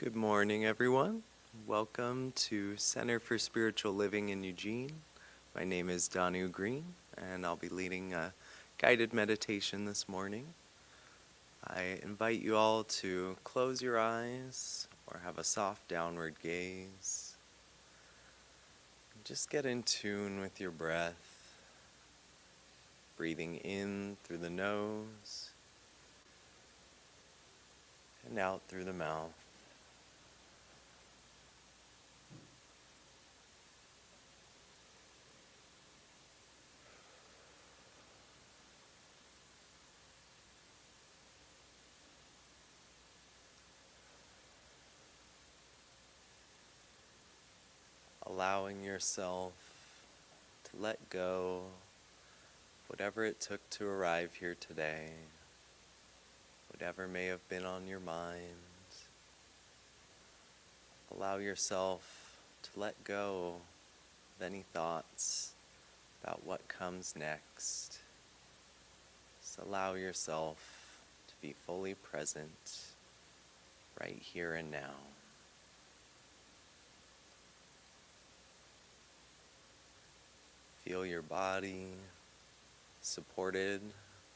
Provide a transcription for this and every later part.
Good morning, everyone. Welcome to Center for Spiritual Living in Eugene. My name is Danu Green, and I'll be leading a guided meditation this morning. I invite you all to close your eyes or have a soft downward gaze. Just get in tune with your breath, breathing in through the nose and out through the mouth. Allowing yourself to let go whatever it took to arrive here today, whatever may have been on your mind. Allow yourself to let go of any thoughts about what comes next. Just allow yourself to be fully present right here and now. Feel your body supported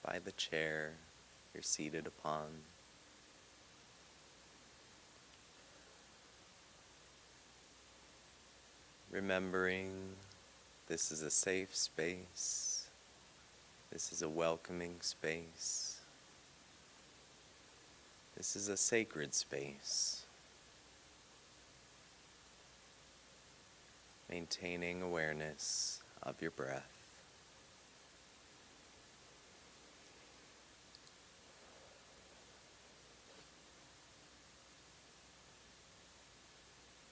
by the chair you're seated upon. Remembering this is a safe space, this is a welcoming space, this is a sacred space. Maintaining awareness of your breath.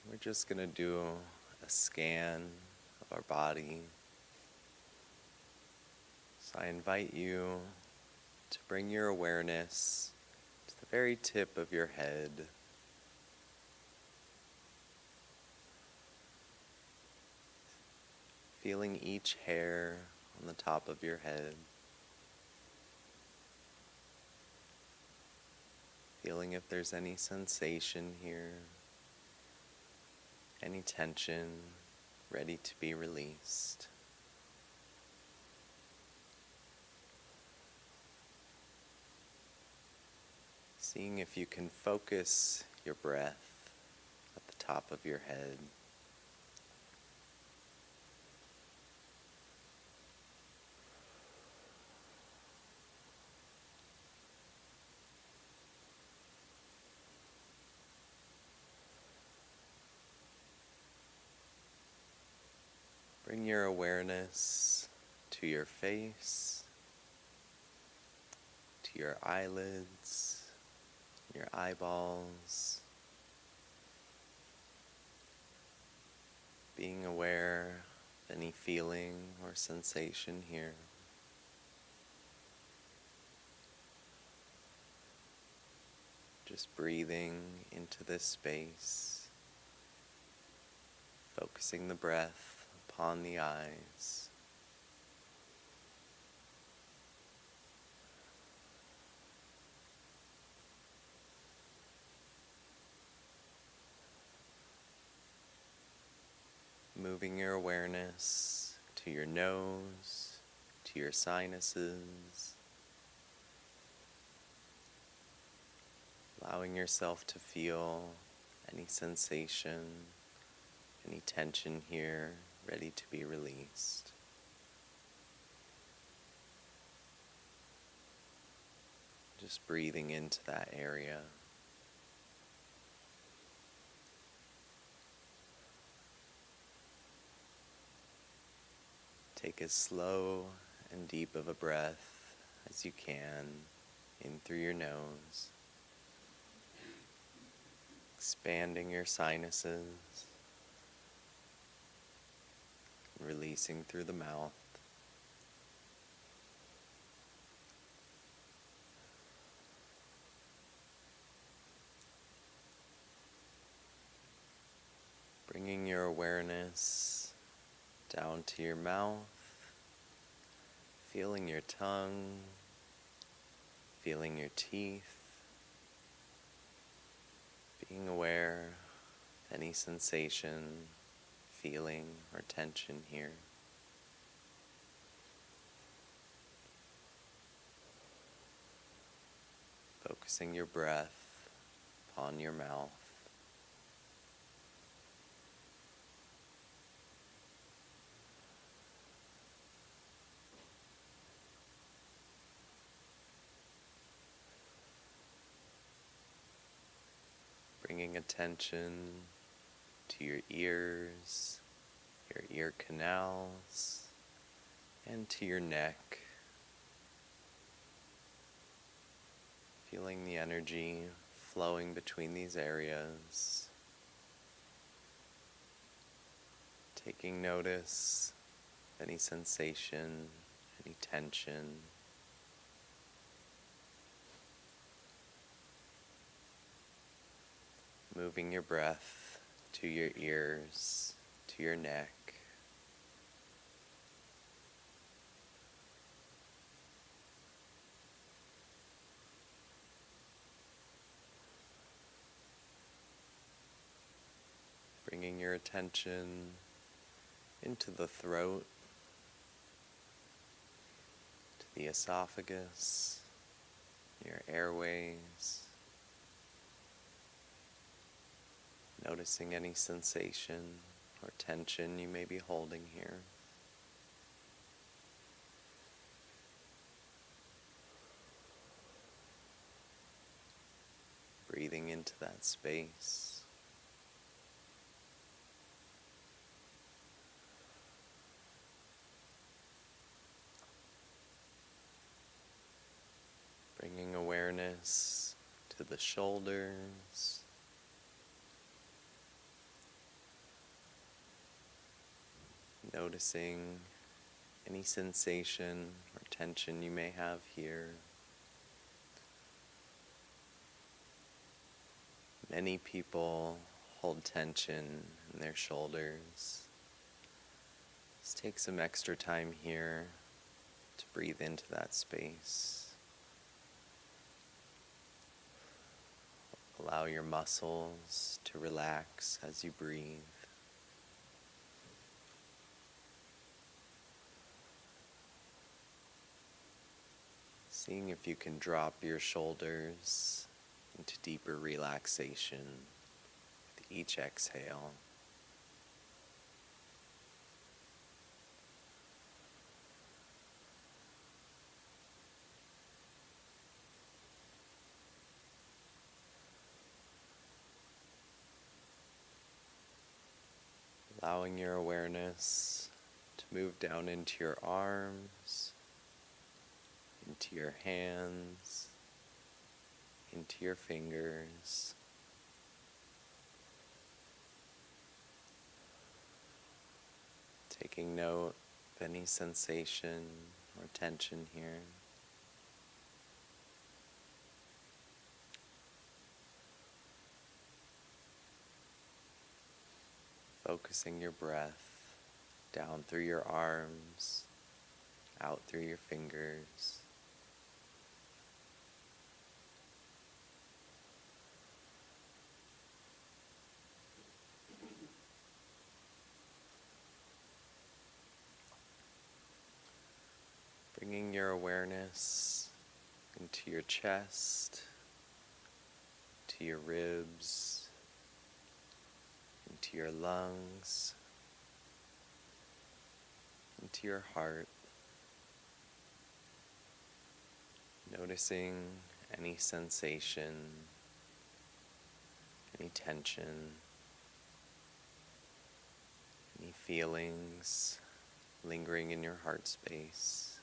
We're just going to do a scan of our body. So I invite you to bring your awareness to the very tip of your head. Feeling each hair on the top of your head. Feeling if there's any sensation here, any tension ready to be released. Seeing if you can focus your breath at the top of your head. Bring your awareness to your face, to your eyelids, your eyeballs. Being aware of any feeling or sensation here. Just breathing into this space, focusing the breath upon the eyes. Moving your awareness to your nose, to your sinuses, allowing yourself to feel any sensation, any tension here ready to be released. Just breathing into that area. Take as slow and deep of a breath as you can in through your nose, expanding your sinuses, releasing through the mouth. Bringing your awareness down to your mouth, feeling your tongue, feeling your teeth, Being aware of any sensation, feeling, or tension here. Focusing your breath upon your mouth. Bringing attention to your ears, your ear canals, and to your neck. Feeling the energy flowing between these areas. Taking notice of any sensation, any tension. Moving your breath to your ears, to your neck. Bringing your attention into the throat, to the esophagus, your airways. Noticing any sensation or tension you may be holding here. Breathing into that space. Bringing awareness to the shoulders. Noticing any sensation or tension you may have here. Many people hold tension in their shoulders. Just take some extra time here to breathe into that space. Allow your muscles to relax as you breathe. Seeing if you can drop your shoulders into deeper relaxation with each exhale. Allowing your awareness to move down into your arms, into your hands, into your fingers. Taking note of any sensation or tension here. Focusing your breath down through your arms, out through your fingers. Bringing your awareness into your chest, to your ribs, into your lungs, into your heart. Noticing any sensation, any tension, any feelings lingering in your heart space.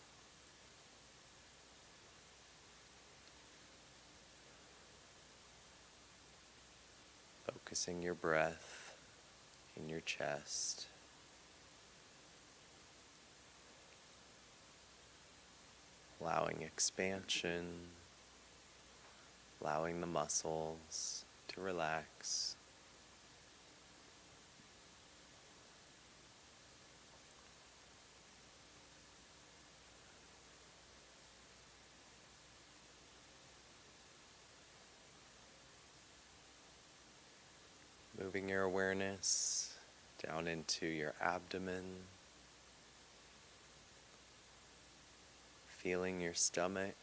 Focusing your breath in your chest. Allowing expansion, allowing the muscles to relax. Moving your awareness down into your abdomen, feeling your stomach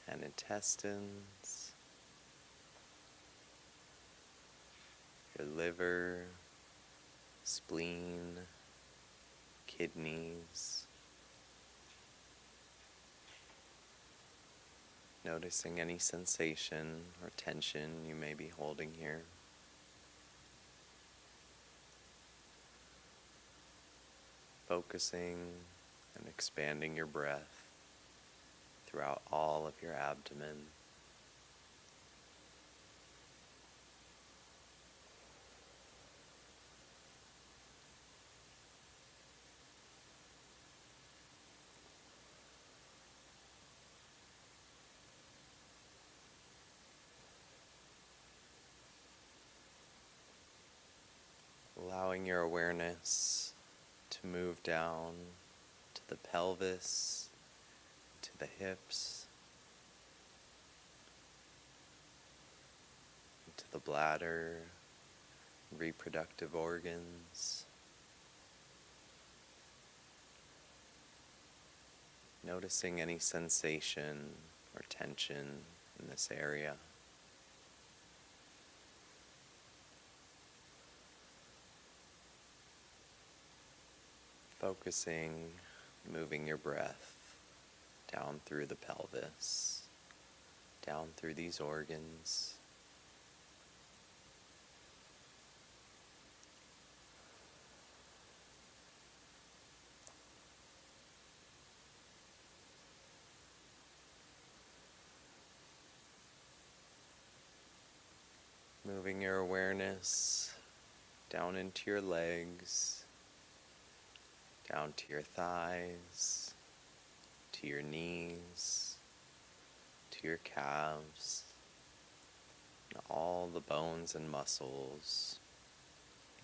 and intestines, your liver, spleen, kidneys. Noticing any sensation or tension you may be holding here. Focusing and expanding your breath throughout all of your abdomen. Allowing your awareness to move down to the pelvis, to the hips, to the bladder, reproductive organs. Noticing any sensation or tension in this area. Focusing, moving your breath down through the pelvis, down through these organs. Moving your awareness down into your legs, down to your thighs, to your knees, to your calves, and all the bones and muscles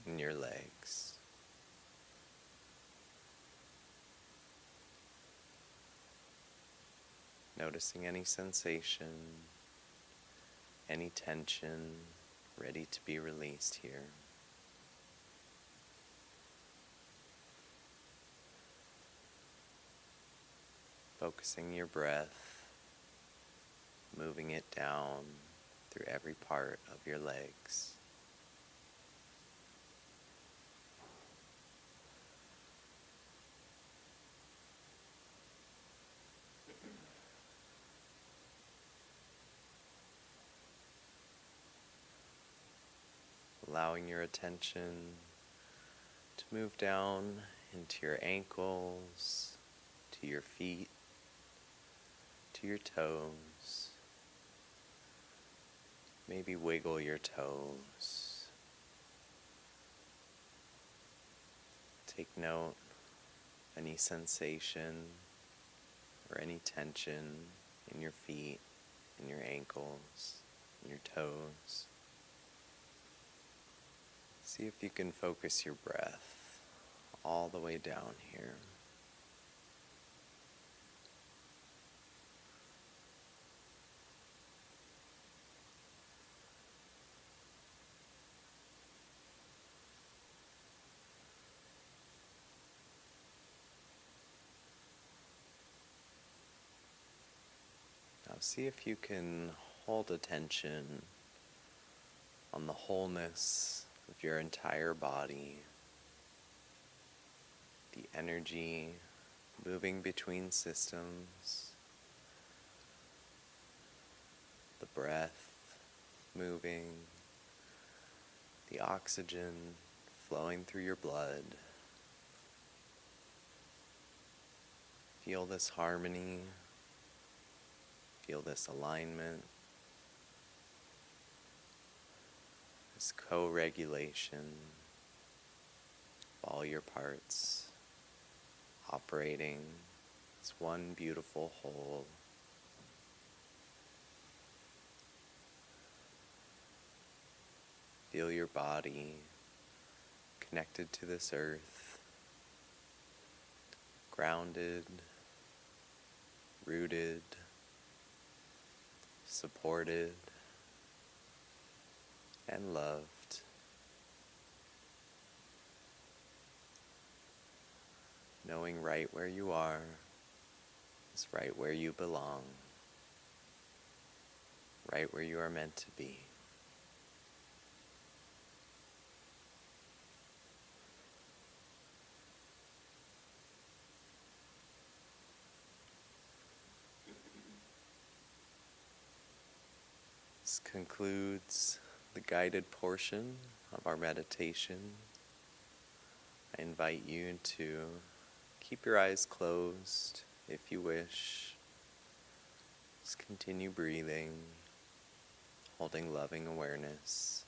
in your legs. Noticing any sensation, any tension ready to be released here. Focusing your breath, moving it down through every part of your legs. Allowing your attention to move down into your ankles, to your feet, to your toes. Maybe wiggle your toes. Take note of any sensation or any tension in your feet, in your ankles, in your toes. See if you can focus your breath all the way down here. Now see if you can hold attention on the wholeness of your entire body, the energy moving between systems, the breath moving, the oxygen flowing through your blood. Feel this harmony, feel this alignment, this co-regulation of all your parts operating as one beautiful whole. Feel your body connected to this earth, grounded, rooted, supported, and loved. knowing right where you are is right where you belong, right where you are meant to be. This concludes the guided portion of our meditation. I invite you to keep your eyes closed if you wish. Just continue breathing, holding loving awareness.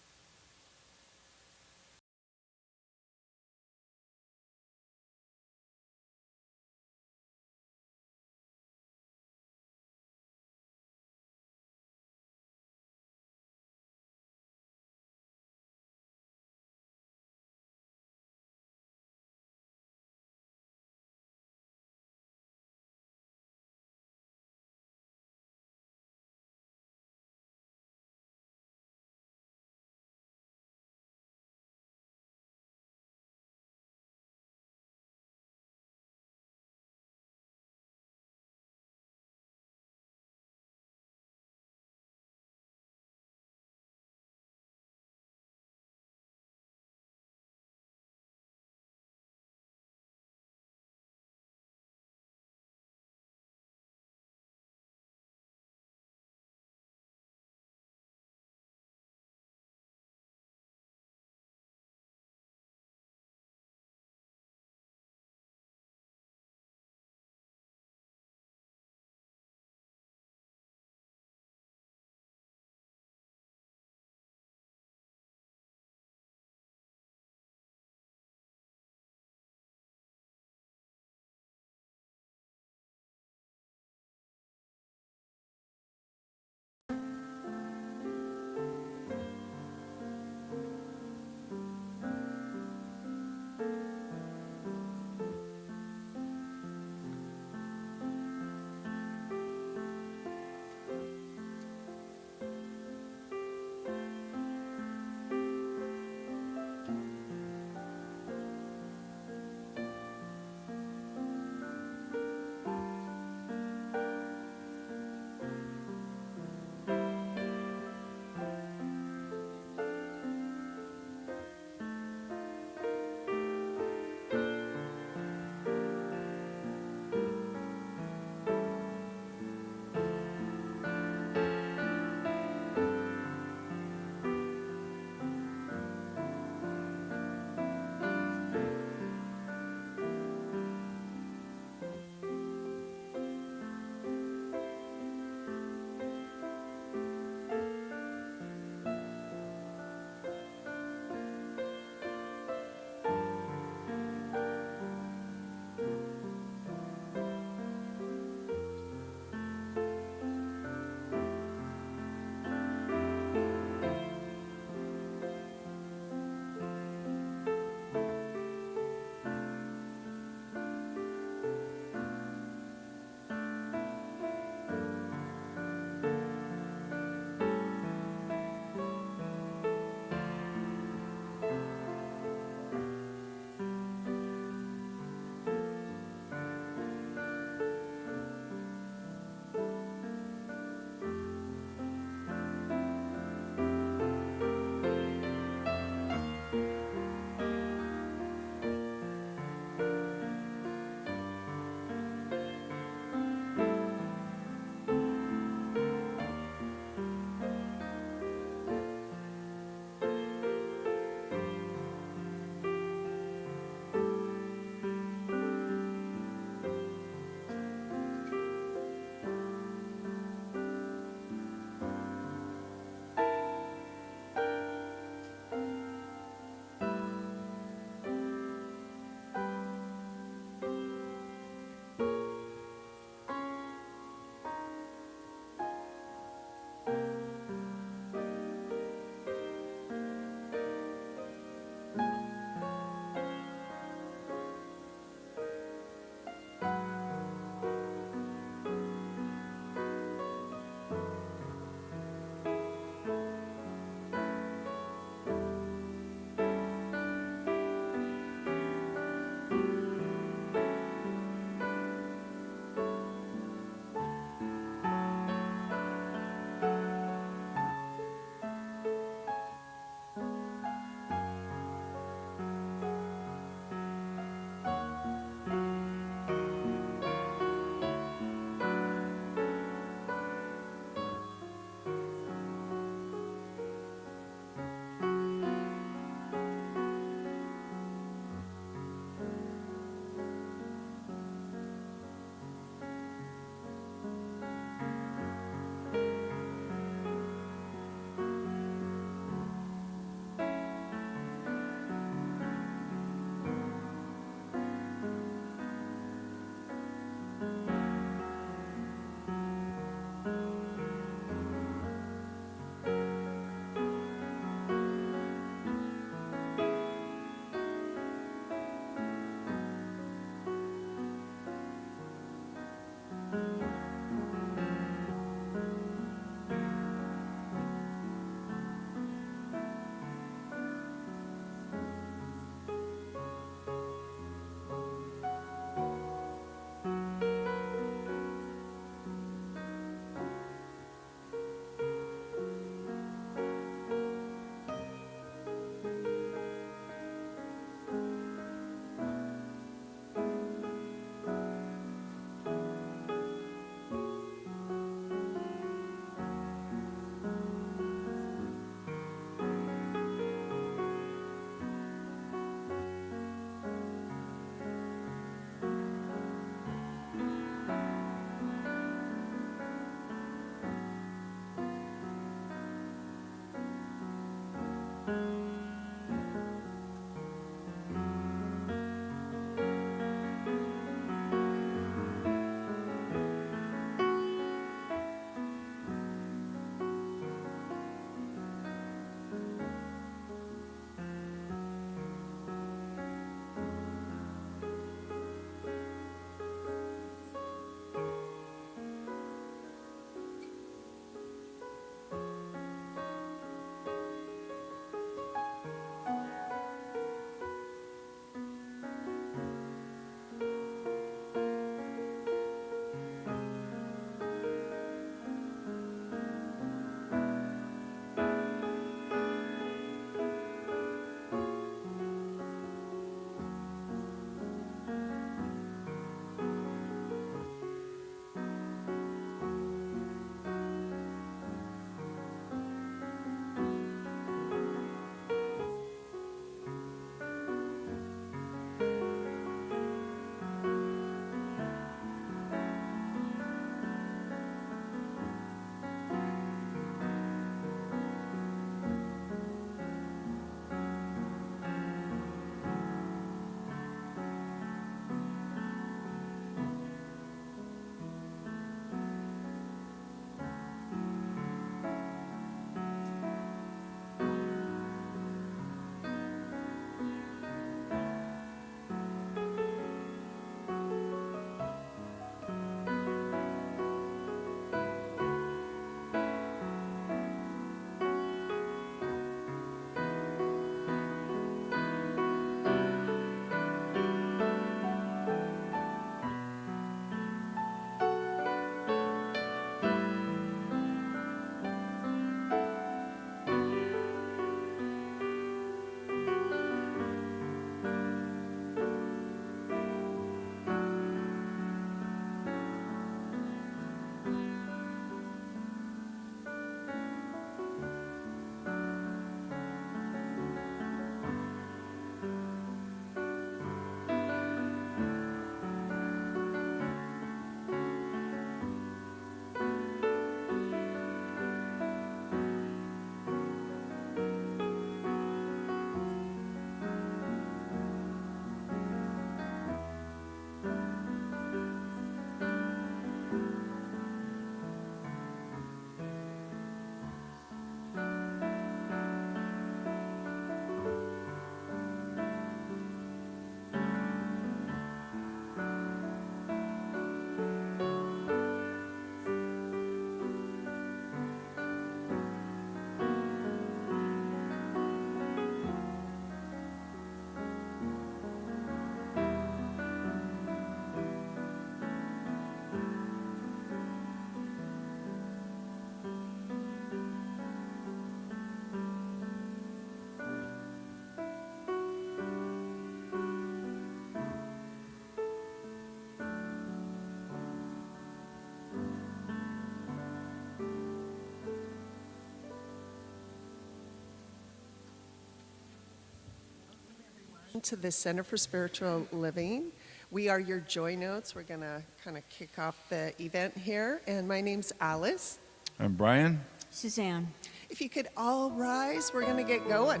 To the Center for Spiritual Living. We are your Joy Notes. We're going to kind of kick off the event here. And my name's Alice. I'm Brian. Suzanne. If you could all rise, we're going to get going.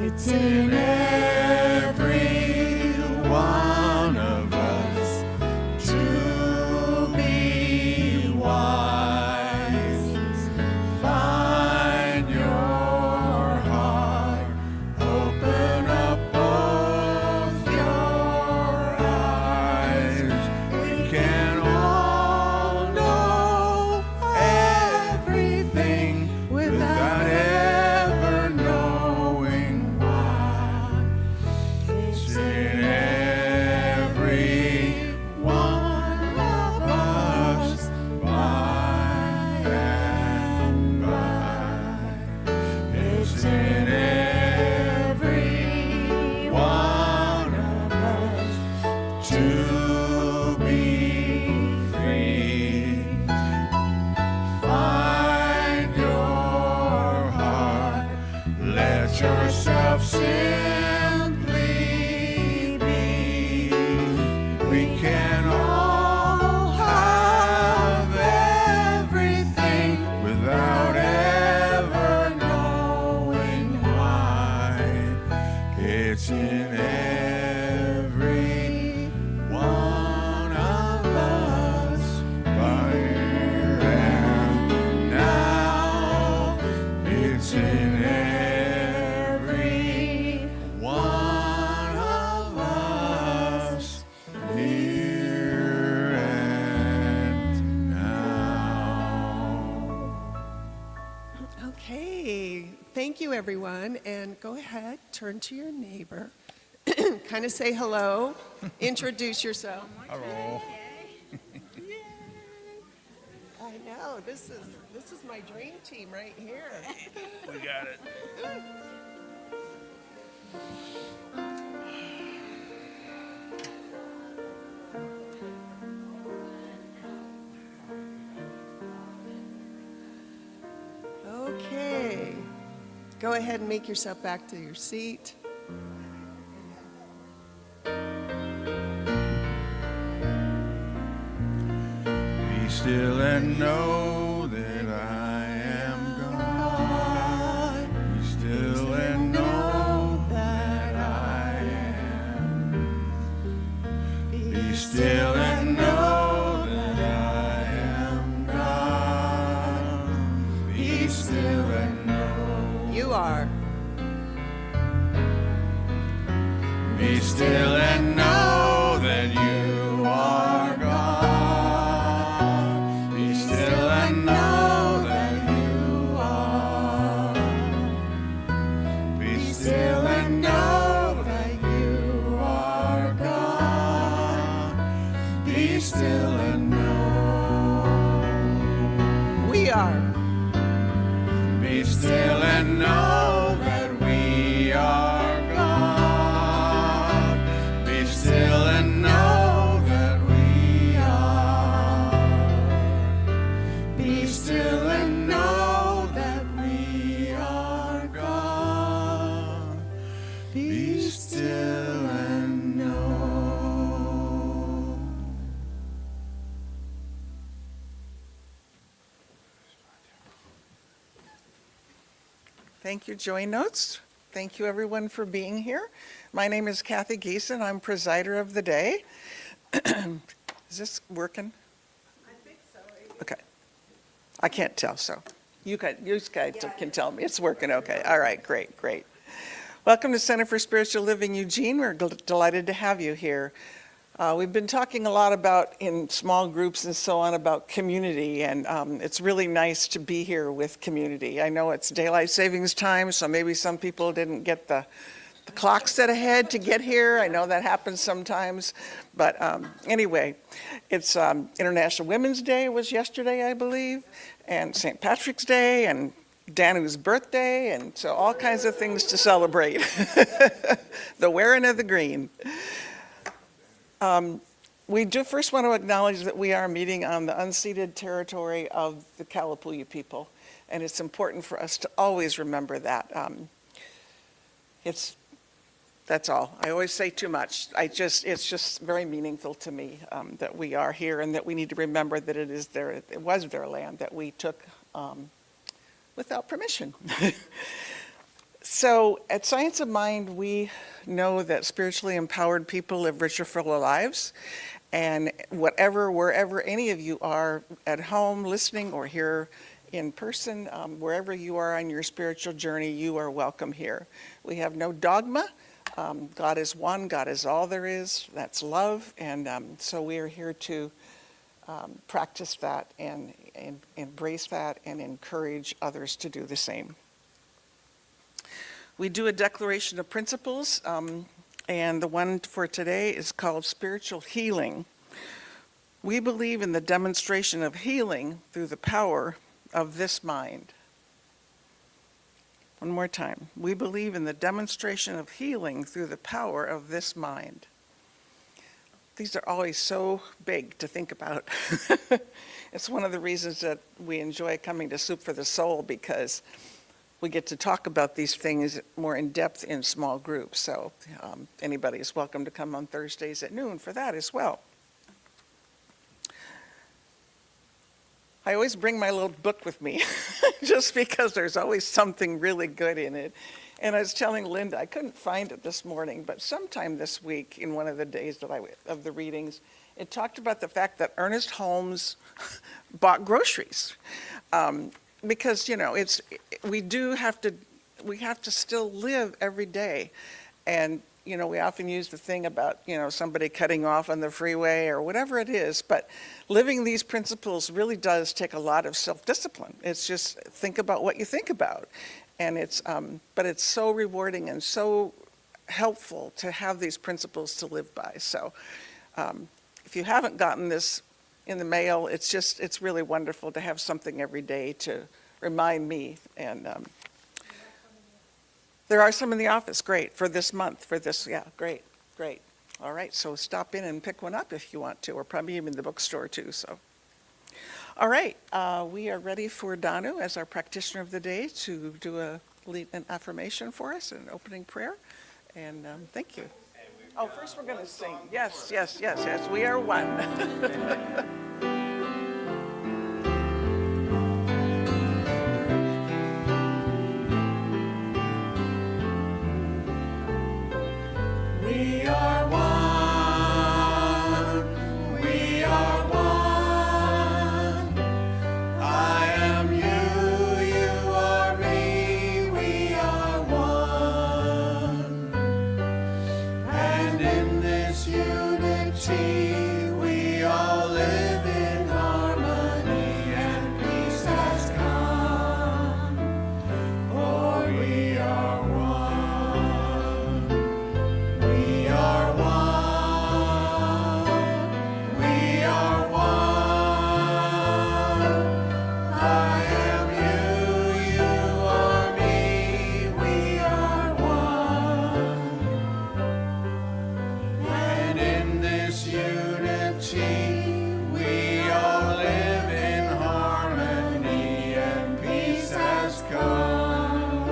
It's in every one of us to be wise. Find your heart, open up both your eyes. We can all know everything without ever knowing why. It's in every one of us, by and by. It's in every one of us to be free. Find your heart, let yourself simply be. We can all have everything without ever knowing why. It's in every one of us, by and now. It's in every one of us, here and now. Okay, thank you, everyone. And go ahead, turn to your neighbor, kind of say hello, introduce yourself. Hello. I know, this is my dream team right here. We got it. Okay, go ahead and make yourself back to your seat. Be still and know that I am God. Be still and know that I am. Be still and know that I am God. Be still and know. You are. Be still and know that you are God. Be still and know that you are. Be still and know that you are God. Be still and know. We are. Be still and know that we are God. Be still and know that we are. Be still and know that we are God. Be still and know. Thank you, Joy Notes. Thank you, everyone, for being here. My name is Kathy Geeson. I'm presider of the day. Is this working? I think so. Okay. I can't tell, so you guys can tell me it's working okay. All right, great, great. Welcome to Center for Spiritual Living Eugene. We're delighted to have you here. We've been talking a lot about, in small groups and so on, about community, and it's really nice to be here with community. I know it's daylight savings time, so maybe some people didn't get the clock set ahead to get here. I know that happens sometimes, but anyway, it's International Women's Day was yesterday, I believe, and St. Patrick's Day, and Danu's birthday, and so all kinds of things to celebrate. The wearing of the green. We do first want to acknowledge that we are meeting on the unceded territory of the Kalapuya people, and it's important for us to always remember that. That's all. I always say too much. It's just very meaningful to me that we are here, and that we need to remember that it was their land that we took without permission. So at Science of Mind, we know that spiritually empowered people live richer, fuller lives. And wherever any of you are at home listening or here in person, wherever you are on your spiritual journey, you are welcome here. We have no dogma. God is one. God is all there is. That's love. And so we are here to practice that and embrace that and encourage others to do the same. We do a declaration of principles. And the one for today is called Spiritual Healing. We believe in the demonstration of healing through the power of this mind. One more time. We believe in the demonstration of healing through the power of this mind. These are always so big to think about. It's one of the reasons that we enjoy coming to Soup for the Soul, because we get to talk about these things more in depth in small groups. So anybody is welcome to come on Thursdays at noon for that as well. I always bring my little book with me just because there's always something really good in it. And I was telling Linda, I couldn't find it this morning, but sometime this week in one of the days of the readings, it talked about the fact that Ernest Holmes bought groceries. Because, we have to still live every day. And, we often use the thing about, somebody cutting off on the freeway or whatever it is. But living these principles really does take a lot of self-discipline. It's just think about what you think about. And but it's so rewarding and so helpful to have these principles to live by. So if you haven't gotten this in the mail, it's really wonderful to have something every day to remind me. And there are some in the office, great, for this month, yeah, great. All right, so stop in and pick one up if you want to, or probably even the bookstore too, so. All right, we are ready for Danu as our practitioner of the day to do an affirmation for us, an opening prayer, and thank you. Oh, first we're going to sing. Yes, we are one. We are one, we are one. I am you, you are me, we are one. And in this unity, we all live in harmony, and peace has come, for we are one. We are one, we are one. I am you, you are me, we are one. And in this unity, we all live in harmony, and peace has come,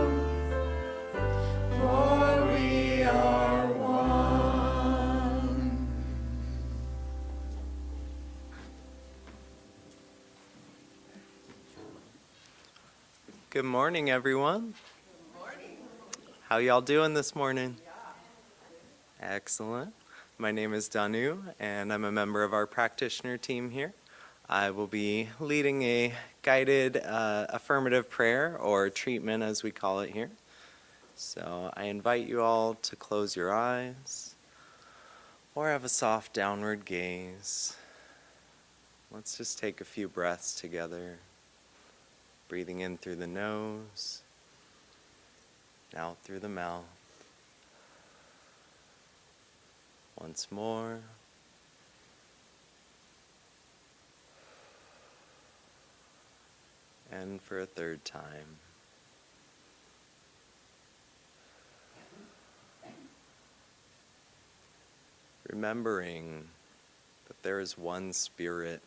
for we are one. Good morning, everyone. Good morning. How y'all doing this morning? Excellent. My name is Danu, and I'm a member of our practitioner team here. I will be leading a guided affirmative prayer, or treatment as we call it here. So I invite you all to close your eyes or have a soft downward gaze. Let's just take a few breaths together. Breathing in through the nose, out through the mouth. Once more. And for a third time. Remembering that there is one spirit,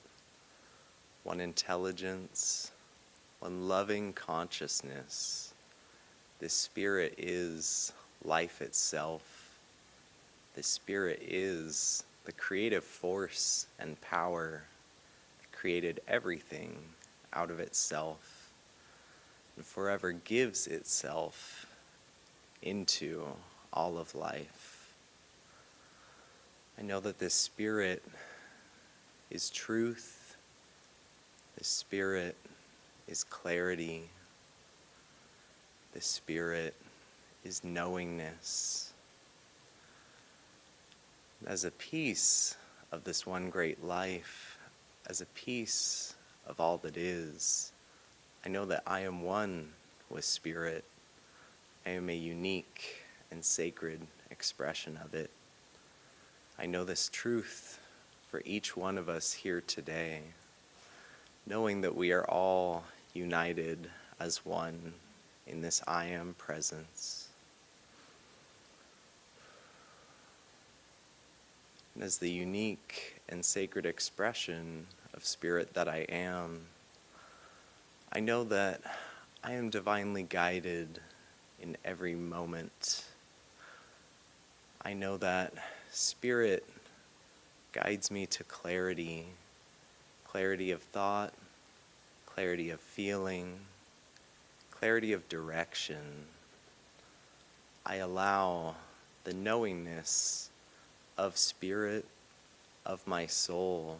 one intelligence, one loving consciousness. This spirit is life itself. This spirit is the creative force and power that created everything out of itself and forever gives itself into all of life. I know that this spirit is truth. This spirit is clarity. This spirit is knowingness. As a piece of this one great life, as a piece of all that is, I know that I am one with spirit. I am a unique and sacred expression of it. I know this truth for each one of us here today, knowing that we are all united as one in this I am presence. And as the unique and sacred expression of spirit that I am, I know that I am divinely guided in every moment. I know that spirit guides me to clarity, clarity of thought, clarity of feeling, clarity of direction. I allow the knowingness of spirit, of my soul,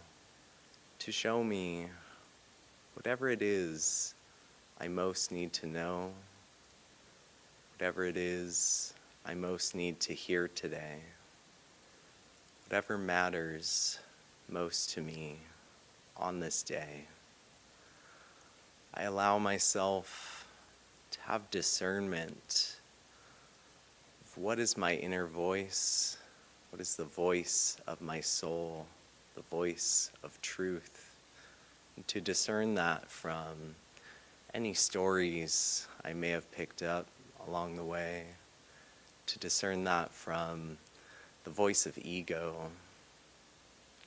to show me whatever it is I most need to know, whatever it is I most need to hear today, whatever matters most to me on this day. I allow myself to have discernment of what is my inner voice, what is the voice of my soul, the voice of truth, and to discern that from any stories I may have picked up along the way, to discern that from the voice of ego,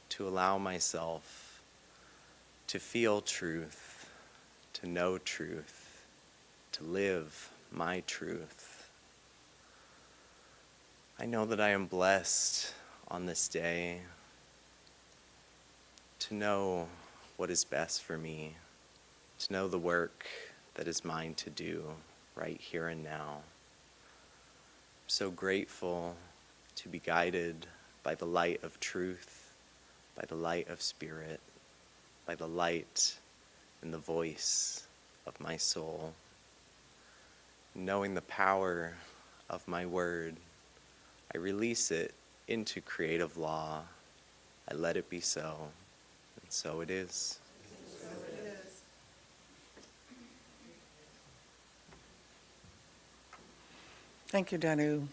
to allow myself to feel truth, to know truth, to live my truth. I know that I am blessed on this day to know what is best for me, to know the work that is mine to do right here and now. I'm so grateful to be guided by the light of truth, by the light of spirit, by the light and the voice of my soul. Knowing the power of my word, I release it into creative law. I let it be so, and so it is. Thank you, Danu.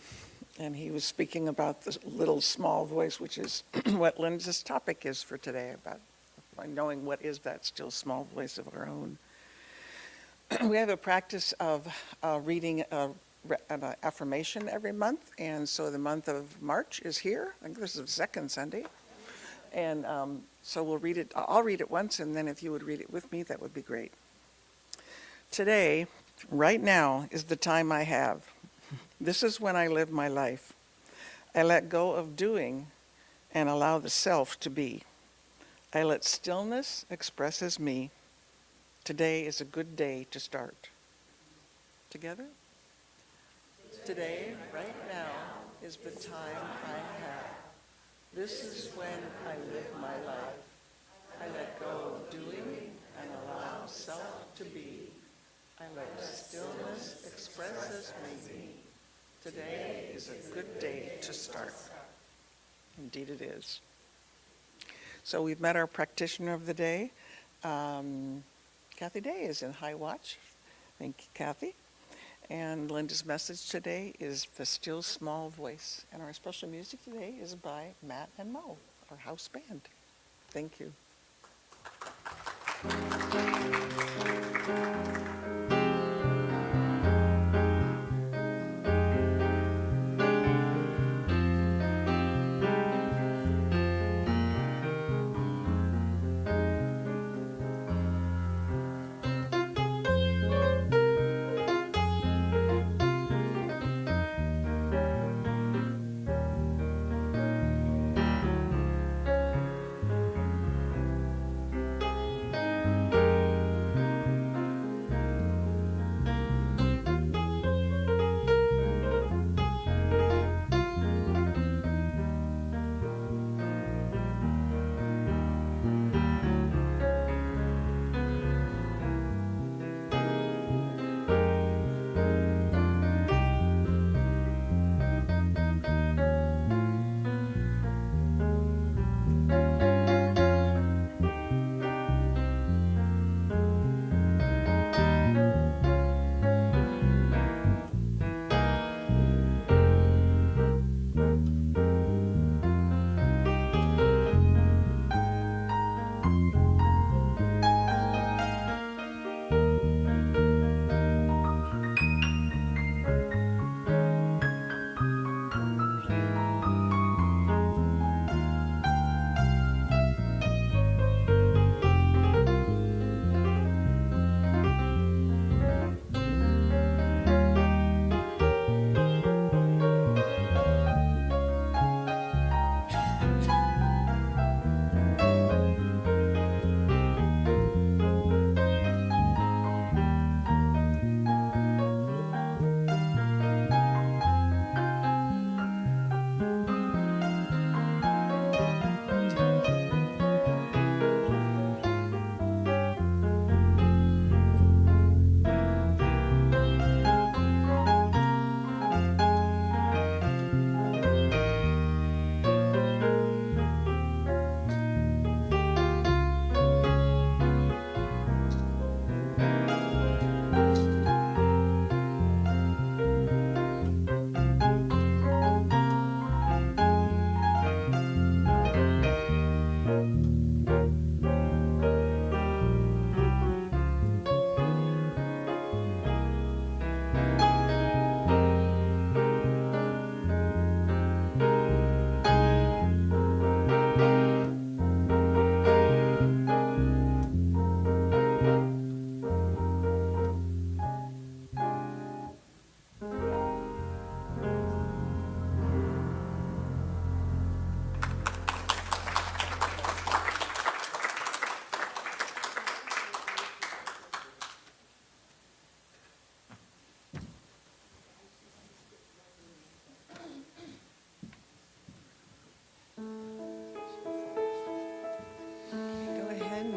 And he was speaking about the little small voice, which is what Linda's topic is for today, about knowing what is that still small voice of our own. We have a practice of reading an affirmation every month, and so the month of March is here. I think this is the second Sunday. And so we'll read it. I'll read it once, and then if you would read it with me, that would be great. Today, right now, is the time I have. This is when I live my life. I let go of doing and allow the self to be. I let stillness express as me. Today is a good day to start. Together? Today, right now, is the time I have. This is when I live my life. I let go of doing and allow self to be. I let stillness express as me. Today is a good day to start. Indeed it is. So we've met our practitioner of the day. Kathy Day is in High Watch. Thank you, Kathy. And Linda's message today is the still small voice. And our special music today is by Matt and Mo, our house band. Thank you.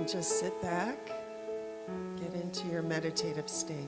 and just sit back, get into your meditative state.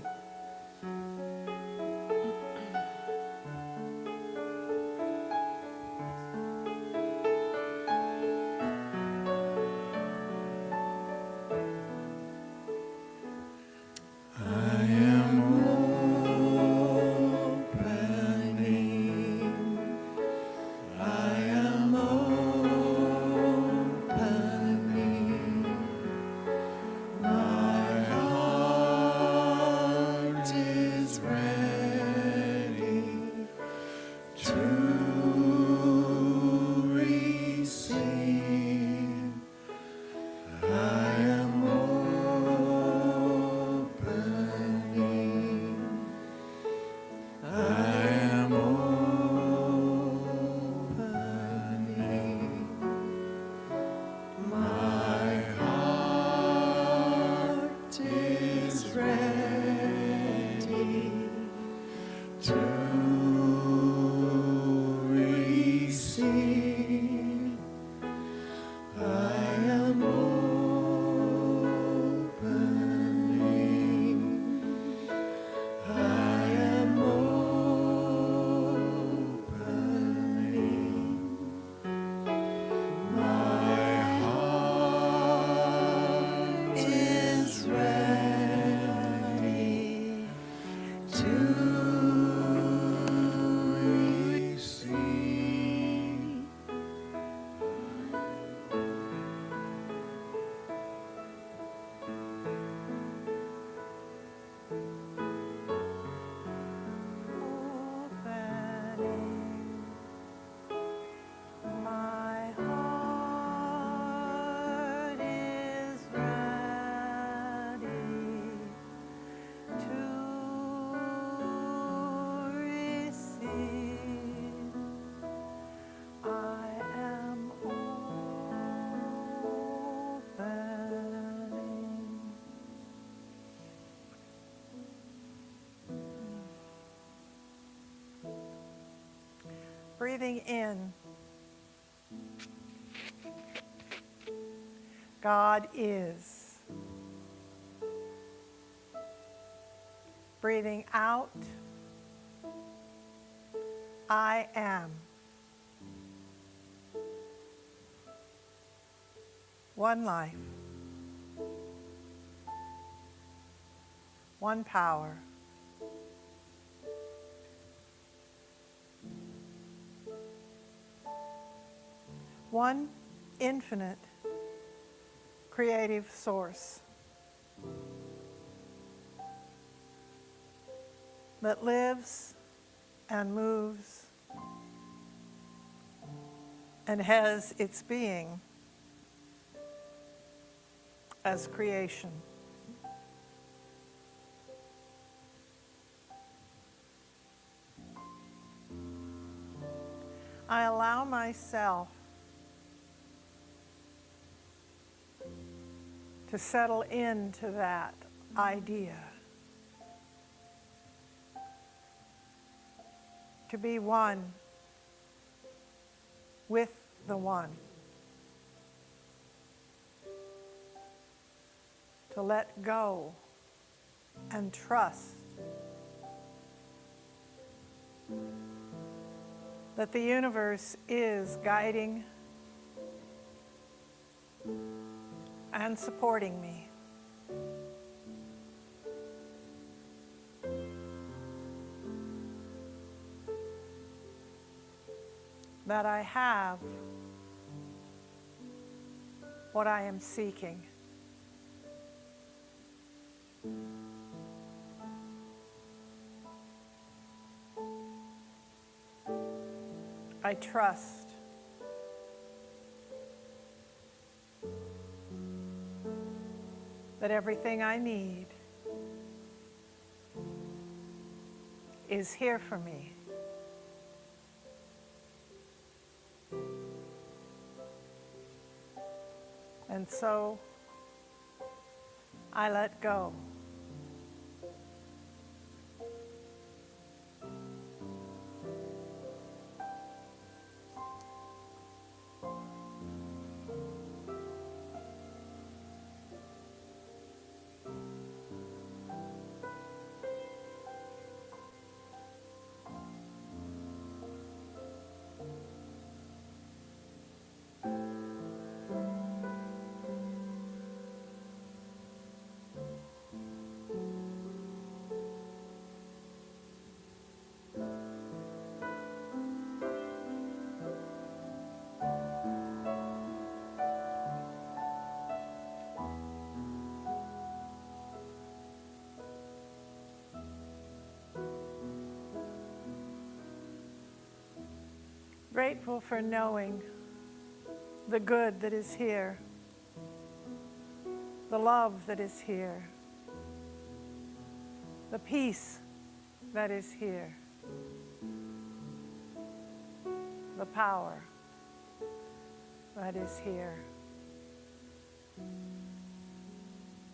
Breathing in, God is. Breathing out, I am. One life, one power. One infinite creative source that lives and moves and has its being as creation. I allow myself to settle into that idea, to be one with the one, to let go and trust that the universe is guiding and supporting me. That I have what I am seeking. I trust that everything I need is here for me. And so I let go. Grateful for knowing the good that is here, the love that is here, the peace that is here, the power that is here.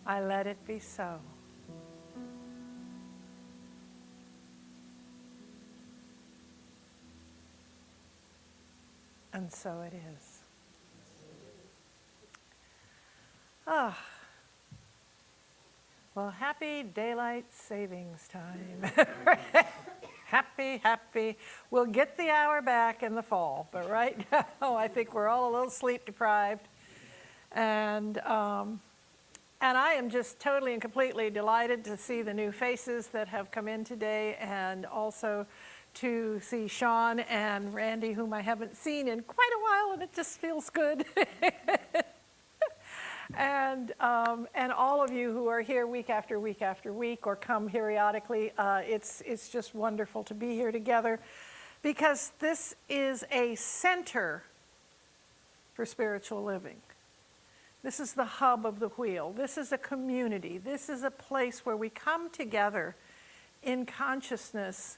I let it be so. And so it is. Ah. Well, happy daylight savings time. Happy. We'll get the hour back in the fall, but right now I think we're all a little sleep deprived. And I am just totally and completely delighted to see the new faces that have come in today, and also to see Sean and Randy, whom I haven't seen in quite a while, and it just feels good. And all of you who are here week after week after week, or come periodically, it's just wonderful to be here together, because this is a center for spiritual living. This is the hub of the wheel. This is a community. This is a place where we come together in consciousness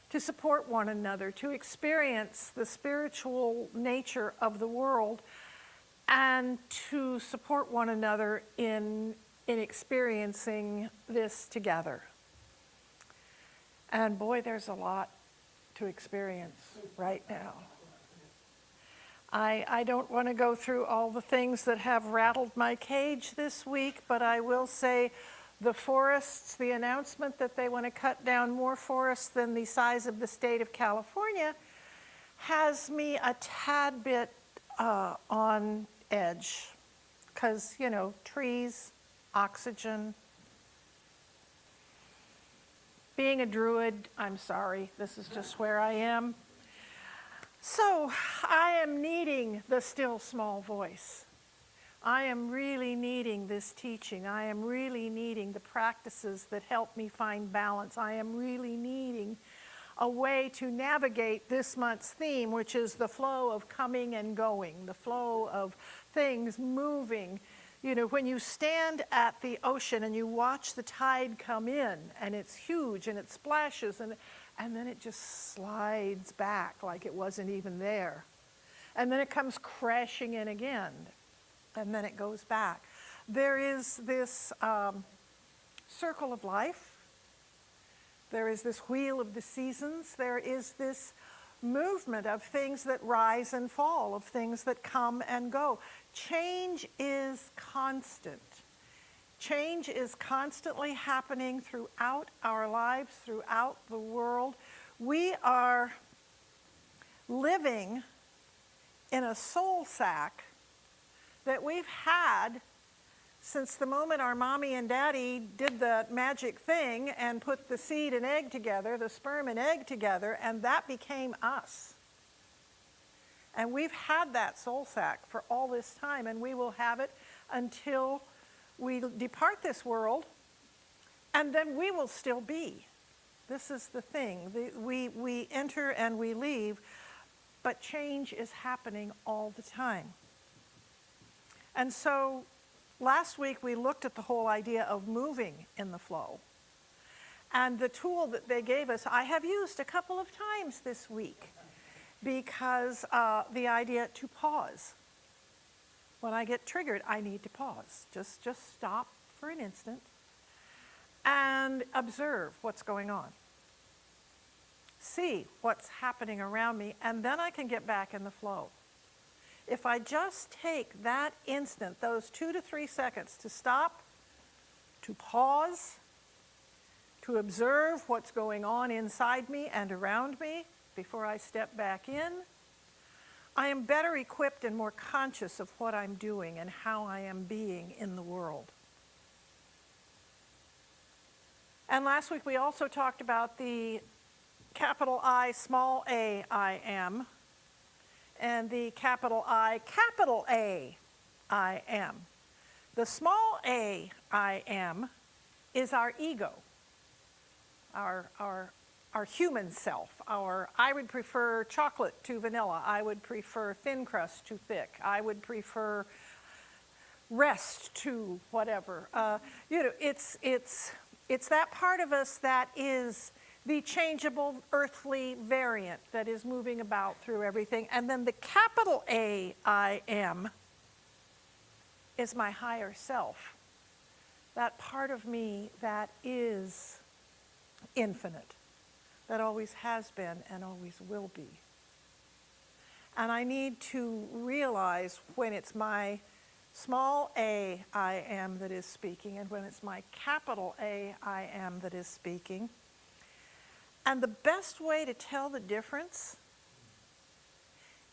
to support one another, to experience the spiritual nature of the world, and to support one another in experiencing this together. And boy, there's a lot to experience right now. I don't want to go through all the things that have rattled my cage this week, but I will say the forests, the announcement that they want to cut down more forests than the size of the state of California, has me a tad bit on edge. Because, you know, trees, oxygen. Being a druid, I'm sorry, this is just where I am. So I am needing the still small voice. I am really needing this teaching. I am really needing the practices that help me find balance. I am really needing a way to navigate this month's theme, which is the flow of coming and going, the flow of things moving. You know, when you stand at the ocean and you watch the tide come in, and it's huge and it splashes, and then it just slides back like it wasn't even there. And then it comes crashing in again, and then it goes back. There is this circle of life. There is this wheel of the seasons. There is this movement of things that rise and fall, of things that come and go. Change is constant. Change is constantly happening throughout our lives, throughout the world. We are living in a soul sack that we've had since the moment our mommy and daddy did the magic thing and put the seed and egg together, the sperm and egg together, and that became us. And we've had that soul sack for all this time, and we will have it until we depart this world, and then we will still be. This is the thing. We enter and we leave, but change is happening all the time. And so last week we looked at the whole idea of moving in the flow. And the tool that they gave us, I have used a couple of times this week, because the idea to pause. When I get triggered, I need to pause. Just stop for an instant and observe what's going on. See what's happening around me, and then I can get back in the flow. If I just take that instant, those 2 to 3 seconds to stop, to pause, to observe what's going on inside me and around me before I step back in, I am better equipped and more conscious of what I'm doing and how I am being in the world. And last week we also talked about the capital I, small a, I am, and the capital I, capital A, I am. The small a, I am, is our ego, our our human self. I would prefer chocolate to vanilla. I would prefer thin crust to thick. I would prefer rest to whatever. It's that part of us that is the changeable earthly variant that is moving about through everything. And then the capital A, I am, is my higher self. That part of me that is infinite, that always has been and always will be. And I need to realize when it's my small a, I am, that is speaking, and when it's my capital A, I am, that is speaking. And the best way to tell the difference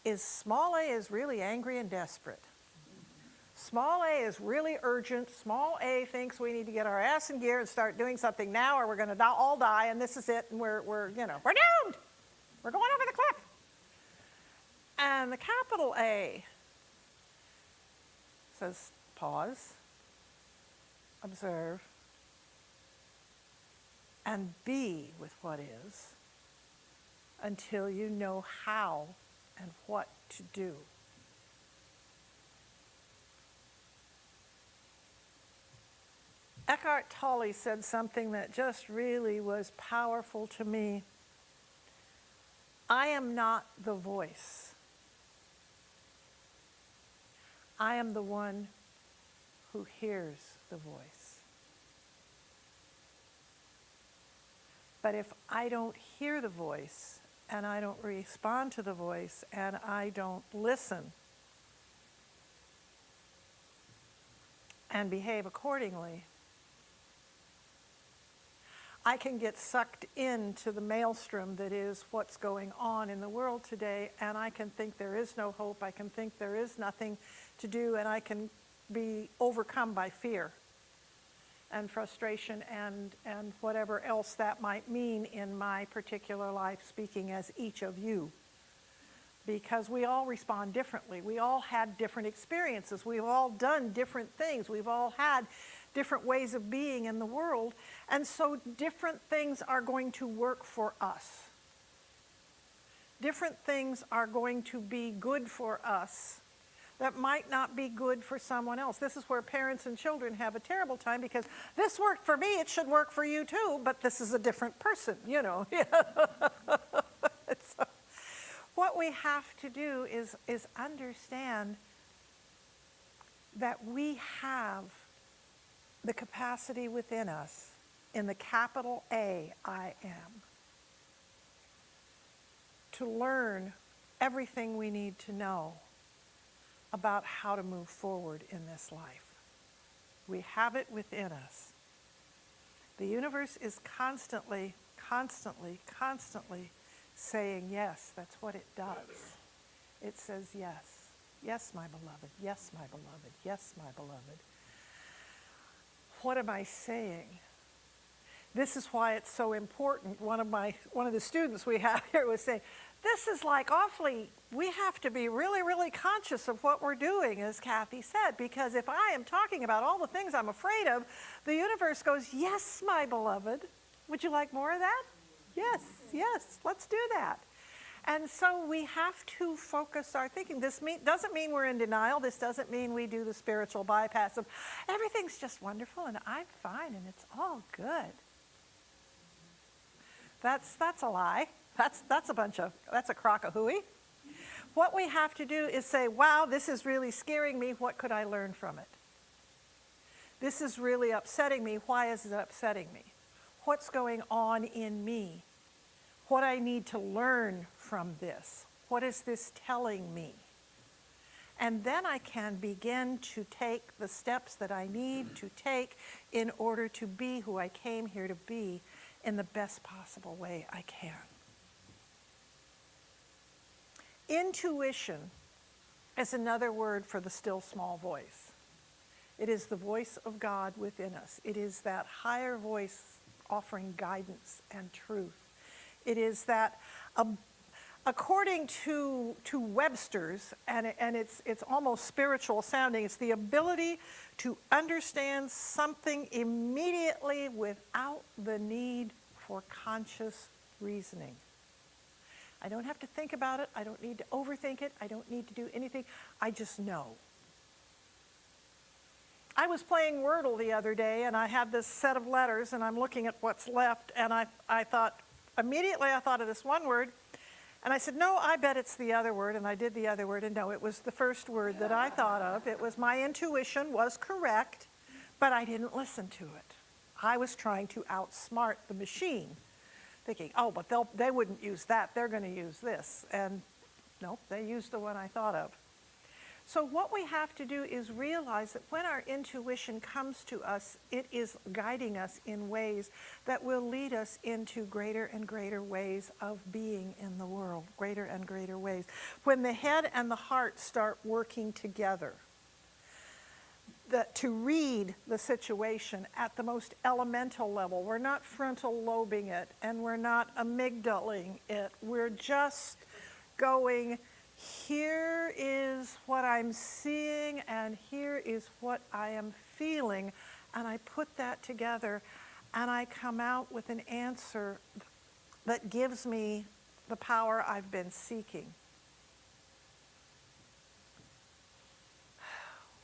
is small a is really angry and desperate. Small a is really urgent. Small a thinks we need to get our ass in gear and start doing something now, or we're going to all die, and this is it, and we're doomed. We're going over the cliff. And the capital A says, pause, observe, and be with what is until you know how and what to do. Eckhart Tolle said something that just really was powerful to me. I am not the voice. I am the one who hears the voice. But if I don't hear the voice, and I don't respond to the voice, and I don't listen and behave accordingly, I can get sucked into the maelstrom that is what's going on in the world today, and I can think there is no hope, I can think there is nothing to do, and I can be overcome by fear and frustration and whatever else that might mean in my particular life, speaking as each of you. Because we all respond differently. We all had different experiences. We've all done different things. We've all had different ways of being in the world. And so different things are going to work for us. Different things are going to be good for us that might not be good for someone else. This is where parents and children have a terrible time, because this worked for me, it should work for you too, but this is a different person, you know. So what we have to do is understand that we have the capacity within us, in the capital A, I am, to learn everything we need to know about how to move forward in this life. We have it within us. The universe is constantly saying yes. That's what it does. It says yes. Yes, my beloved. Yes, my beloved. Yes, my beloved. What am I saying? This is why it's so important. One of the students we have here was saying, this is like awfully, we have to be really, really conscious of what we're doing, as Kathy said, because if I am talking about all the things I'm afraid of, the universe goes, yes, my beloved. Would you like more of that? Yes, let's do that. And so we have to focus our thinking. This doesn't mean we're in denial. This doesn't mean we do the spiritual bypass of everything's just wonderful and I'm fine and it's all good. That's a lie. That's a crock of hooey. What we have to do is say, wow, this is really scaring me. What could I learn from it? This is really upsetting me. Why is it upsetting me? What's going on in me? What I need to learn from this? What is this telling me? And then I can begin to take the steps that I need to take in order to be who I came here to be in the best possible way I can. Intuition is another word for the still small voice. It is the voice of God within us. It is that higher voice offering guidance and truth. It is that, according to Webster's, and it's almost spiritual sounding, it's the ability to understand something immediately without the need for conscious reasoning. I don't have to think about it. I don't need to overthink it. I don't need to do anything. I just know. I was playing Wordle the other day, and I had this set of letters, and I'm looking at what's left, and I thought, immediately I thought of this one word, and I said, no, I bet it's the other word, and I did the other word, and no, it was the first word that I thought of. It was, my intuition was correct, but I didn't listen to it. I was trying to outsmart the machine, thinking, oh, but they wouldn't use that, they're going to use this. And no, they used the one I thought of. So what we have to do is realize that when our intuition comes to us, it is guiding us in ways that will lead us into greater and greater ways of being in the world, greater and greater ways. When the head and the heart start working together, to read the situation at the most elemental level. We're not frontal lobing it, and we're not amygdaling it. We're just going, here is what I'm seeing, and here is what I am feeling, and I put that together, and I come out with an answer that gives me the power I've been seeking.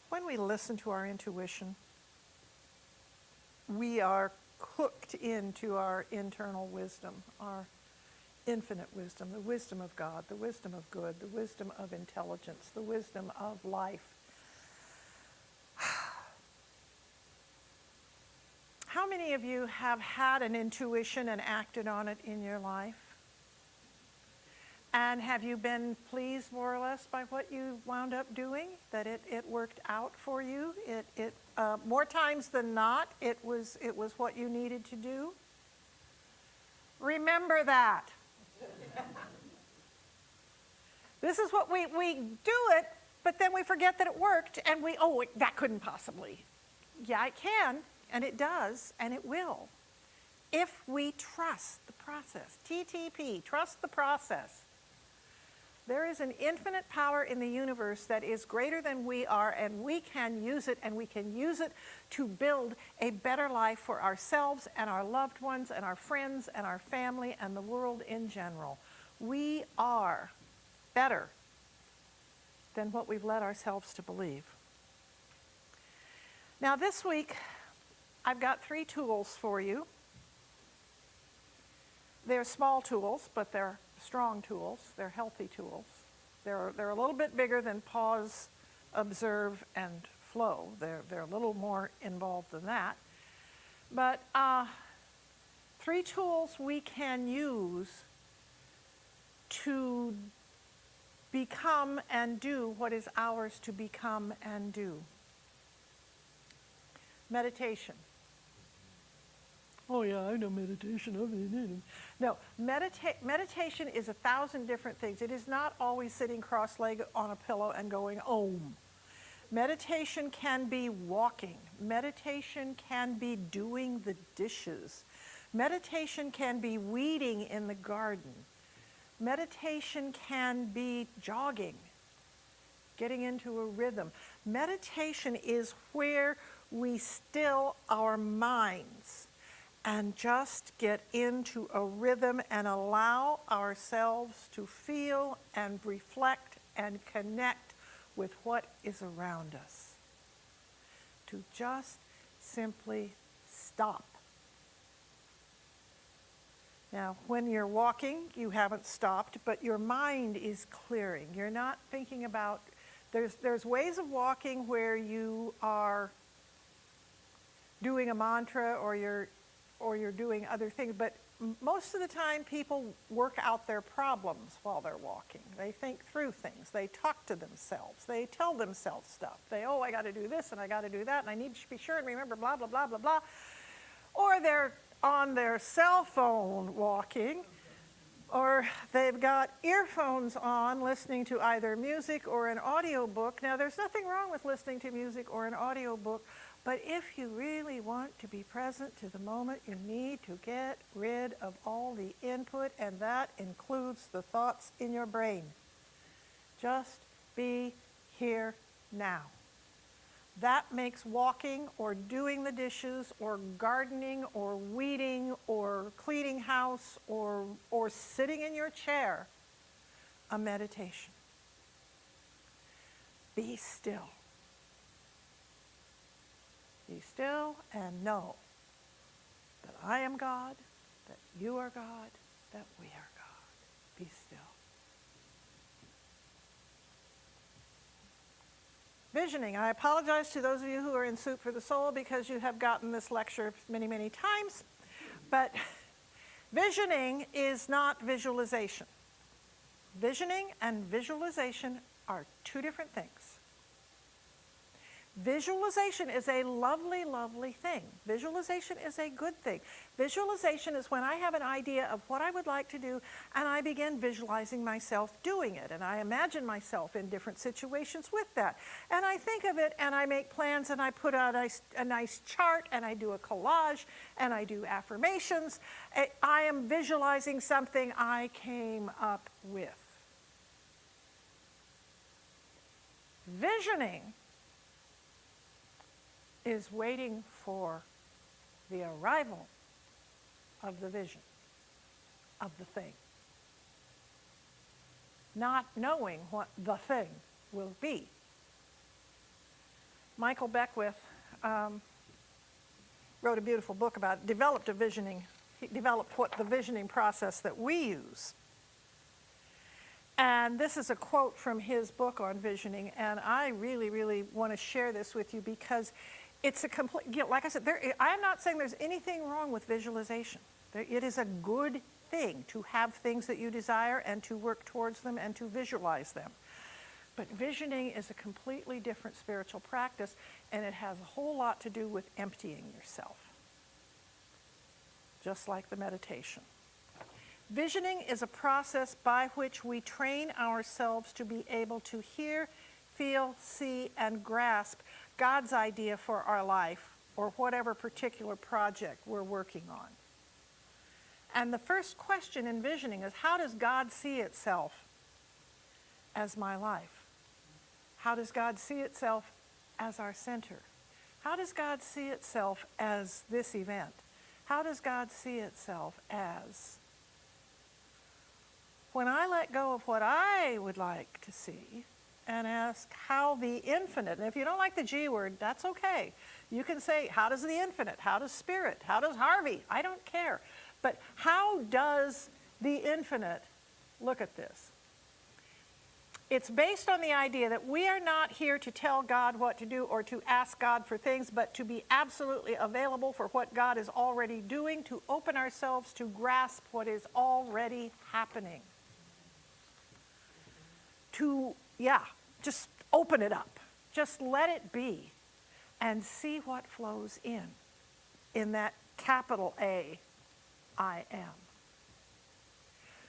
When we listen to our intuition, we are hooked into our internal wisdom, our infinite wisdom, the wisdom of God, the wisdom of good, the wisdom of intelligence, the wisdom of life. How many of you have had an intuition and acted on it in your life? And have you been pleased more or less by what you wound up doing? That it worked out for you? More times than not, it was what you needed to do? Remember that. This is what we do it, but then we forget that it worked, and that couldn't possibly. Yeah, it can, and it does, and it will. If we trust the process. TTP, trust the process. There is an infinite power in the universe that is greater than we are, and we can use it, and we can use it to build a better life for ourselves and our loved ones and our friends and our family and the world in general. We are better than what we've led ourselves to believe. Now this week, I've got 3 tools for you. They're small tools, but they're strong tools. They're healthy tools. They're a little bit bigger than pause, observe, and flow. They're a little more involved than that. But 3 tools we can use to become and do what is ours to become and do. Meditation. Oh yeah, I know meditation. No, meditation is 1,000 different things. It is not always sitting cross-legged on a pillow and going, Om. Meditation can be walking. Meditation can be doing the dishes. Meditation can be weeding in the garden. Meditation can be jogging, getting into a rhythm. Meditation is where we still our minds and just get into a rhythm and allow ourselves to feel and reflect and connect with what is around us. To just simply stop. Now, when you're walking, you haven't stopped, but your mind is clearing. You're not thinking about, there's ways of walking where you are doing a mantra or you're doing other things, but most of the time people work out their problems while they're walking. They think through things. They talk to themselves. They tell themselves stuff. I got to do this and I got to do that and I need to be sure and remember blah, blah, blah, blah, blah. Or they're on their cell phone walking, or they've got earphones on listening to either music or an audiobook. Now, there's nothing wrong with listening to music or an audiobook, but if you really want to be present to the moment, you need to get rid of all the input, and that includes the thoughts in your brain. Just be here now. That makes walking or doing the dishes or gardening or weeding or cleaning house or sitting in your chair a meditation. Be still. Be still and know that I am God, that you are God, that we are God. Be still. Visioning. I apologize to those of you who are in Soup for the Soul because you have gotten this lecture many, many times. But visioning is not visualization. Visioning and visualization are two different things. Visualization is a lovely, lovely thing. Visualization is a good thing. Visualization is when I have an idea of what I would like to do and I begin visualizing myself doing it. And I imagine myself in different situations with that. And I think of it and I make plans and I put out a nice chart and I do a collage and I do affirmations. I am visualizing something I came up with. Visioning is waiting for the arrival of the vision, of the thing. Not knowing what the thing will be. Michael Beckwith wrote a beautiful book about it, he developed what the visioning process that we use. And this is a quote from his book on visioning, and I really, really want to share this with you because it's a complete, like I said, I am not saying there's anything wrong with visualization. It is a good thing to have things that you desire and to work towards them and to visualize them. But visioning is a completely different spiritual practice, and it has a whole lot to do with emptying yourself, just like the meditation. Visioning is a process by which we train ourselves to be able to hear, feel, see, and grasp God's idea for our life or whatever particular project we're working on. And the first question in visioning is, how does God see itself as my life? How does God see itself as our center? How does God see itself as this event? How does God see itself as? When I let go of what I would like to see and ask how the infinite, and if you don't like the G word, that's okay. You can say, how does the infinite, how does spirit, how does Harvey? I don't care. But how does the infinite look at this? It's based on the idea that we are not here to tell God what to do or to ask God for things, but to be absolutely available for what God is already doing, to open ourselves to grasp what is already happening. To, just open it up. Just let it be and see what flows in that capital A, I am.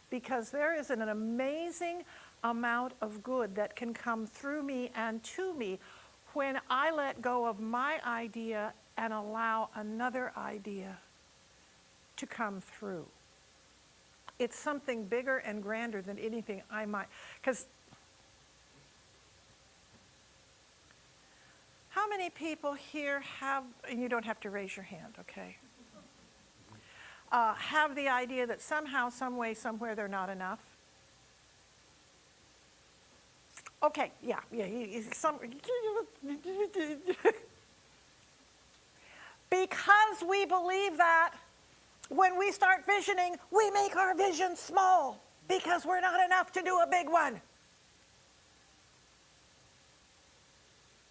Because there is an amazing amount of good that can come through me and to me when I let go of my idea and allow another idea to come through. It's something bigger and grander than anything I might, because how many people here have, and you don't have to raise your hand, okay, have the idea that somehow, some way, somewhere they're not enough? Okay, because we believe that, when we start visioning, we make our vision small because we're not enough to do a big one.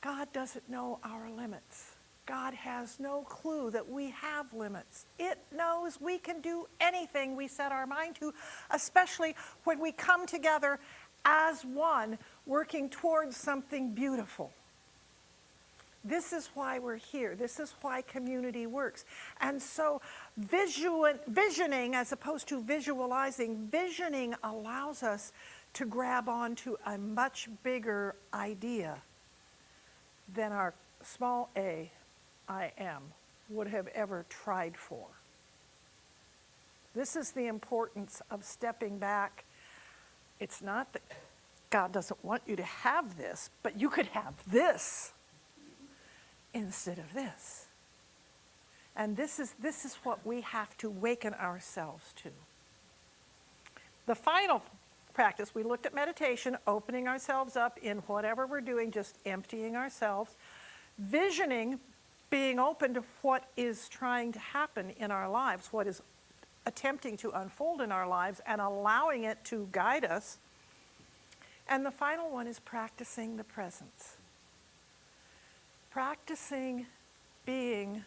God doesn't know our limits. God has no clue that we have limits. It knows we can do anything we set our mind to, especially when we come together as one, working towards something beautiful. This is why we're here. This is why community works. And so visioning, as opposed to visualizing, visioning allows us to grab onto a much bigger idea than our small a, I am, would have ever tried for. This is the importance of stepping back. It's not that God doesn't want you to have this, but you could have this. instead of this. And this is what we have to waken ourselves to. The final practice, we looked at meditation, opening ourselves up in whatever we're doing, just emptying ourselves, visioning, being open to what is trying to happen in our lives, what is attempting to unfold in our lives, and allowing it to guide us. And the final one is practicing the presence. Practicing being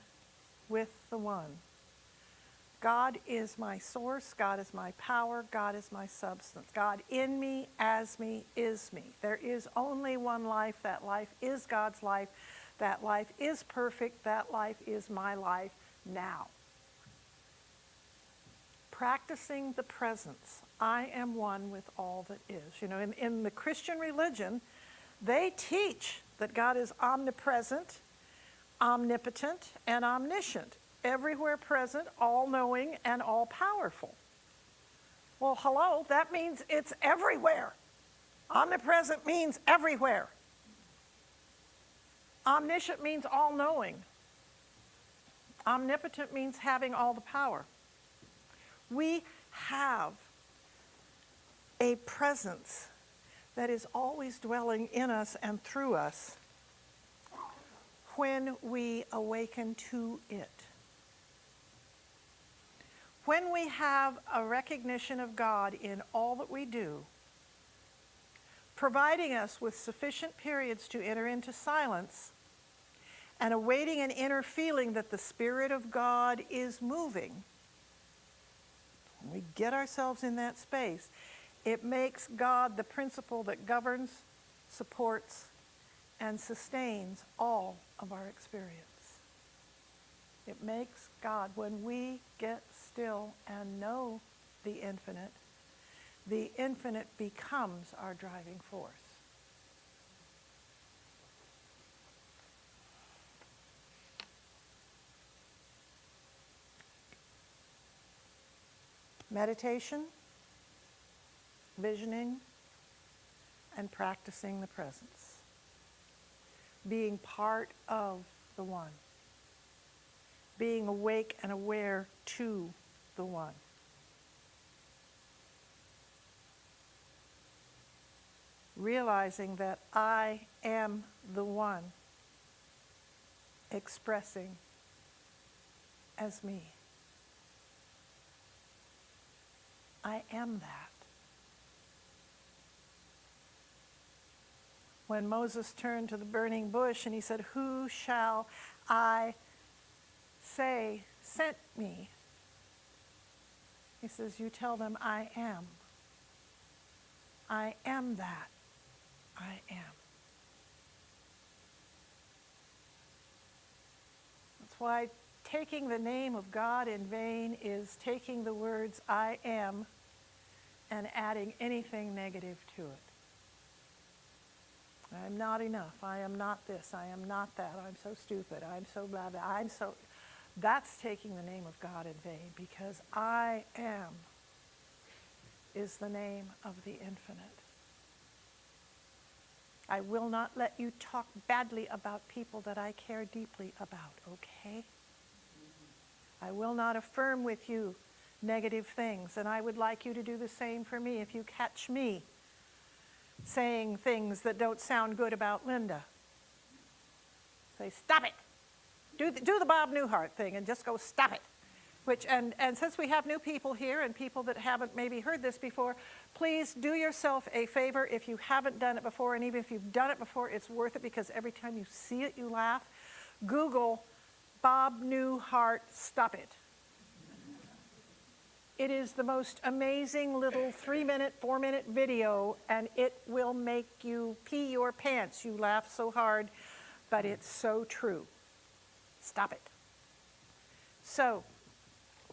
with the One. God is my source, God is my power, God is my substance. God in me, as me, is me. There is only one life. That life is God's life. That life is perfect. That life is my life now. Practicing the presence. I am one with all that is. You know, in the Christian religion, they teach that God is omnipresent, omnipotent, and omniscient. Everywhere present, all-knowing, and all-powerful. Well, hello, that means it's everywhere. Omnipresent means everywhere. Omniscient means all-knowing. Omnipotent means having all the power. We have a presence that is always dwelling in us and through us when we awaken to it. When we have a recognition of God in all that we do, providing us with sufficient periods to enter into silence, and awaiting an inner feeling that the Spirit of God is moving, when we get ourselves in that space, it makes God the principle that governs, supports, and sustains all of our experience. It makes God, when we get still and know the infinite becomes our driving force. Meditation, visioning, and practicing the presence. Being part of the One. Being awake and aware to the One. Realizing that I am the One expressing as me. I am that. When Moses turned to the burning bush and he said, "Who shall I say sent me?" He says, "You tell them I am. I am that I am." That's why taking the name of God in vain is taking the words I am and adding anything negative to it. I am not enough. I am not this. I am not that. I'm so stupid. I'm so blah, blah. That's taking the name of God in vain, because I am is the name of the infinite. I will not let you talk badly about people that I care deeply about, okay? I will not affirm with you negative things, and I would like you to do the same for me. If you catch me saying things that don't sound good about Linda, say, "Stop it." Do the Bob Newhart thing and just go, "Stop it." And since we have new people here and people that haven't maybe heard this before, please do yourself a favor if you haven't done it before, and even if you've done it before, it's worth it, because every time you see it, you laugh. Google Bob Newhart, "Stop it." It is the most amazing little 3-minute, 4-minute video, and it will make you pee your pants. You laugh so hard, but it's so true. Stop it. So,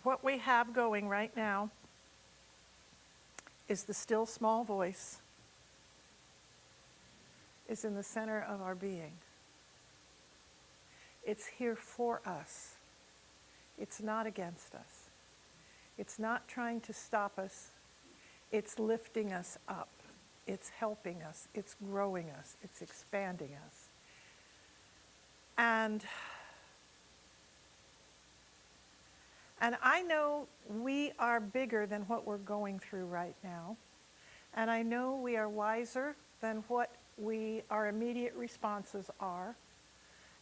what we have going right now is the still small voice is in the center of our being. It's here for us. It's not against us. It's not trying to stop us. It's lifting us up. It's helping us. It's growing us. It's expanding us. And I know we are bigger than what we're going through right now. And I know we are wiser than what our immediate responses are.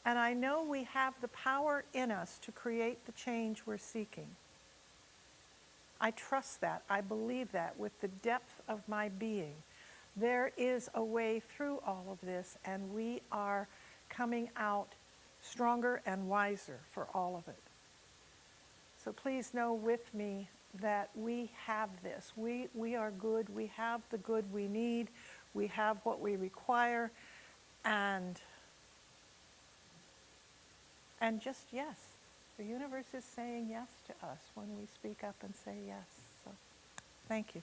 And I know we have the power in us to create the change we're seeking. I trust that. I believe that with the depth of my being. There is a way through all of this, and we are coming out stronger and wiser for all of it. So please know with me that we have this. We are good. We have the good we need. We have what we require. And just yes. The universe is saying yes to us when we speak up and say yes. So thank you.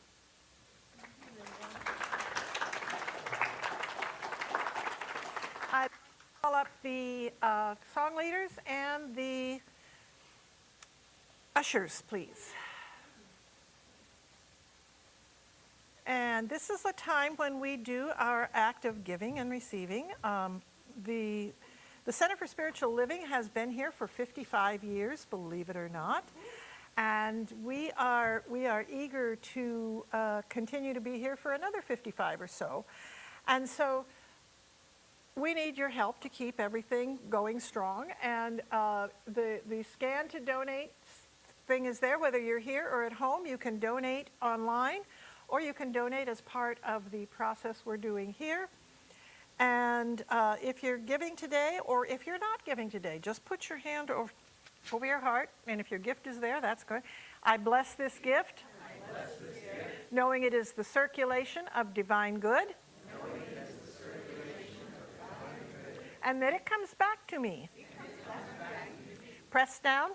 I call up the song leaders and the ushers, please. And this is a time when we do our act of giving and receiving. The Center for Spiritual Living has been here for 55 years, believe it or not. And we are eager to continue to be here for another 55 or so. And so we need your help to keep everything going strong. And the scan to donate thing is there, whether you're here or at home. You can donate online, or you can donate as part of the process we're doing here. And if you're giving today, or if you're not giving today, just put your hand over your heart, and if your gift is there, that's good. I bless this gift, knowing it is the circulation of divine good, and that it comes back to me. Pressed down,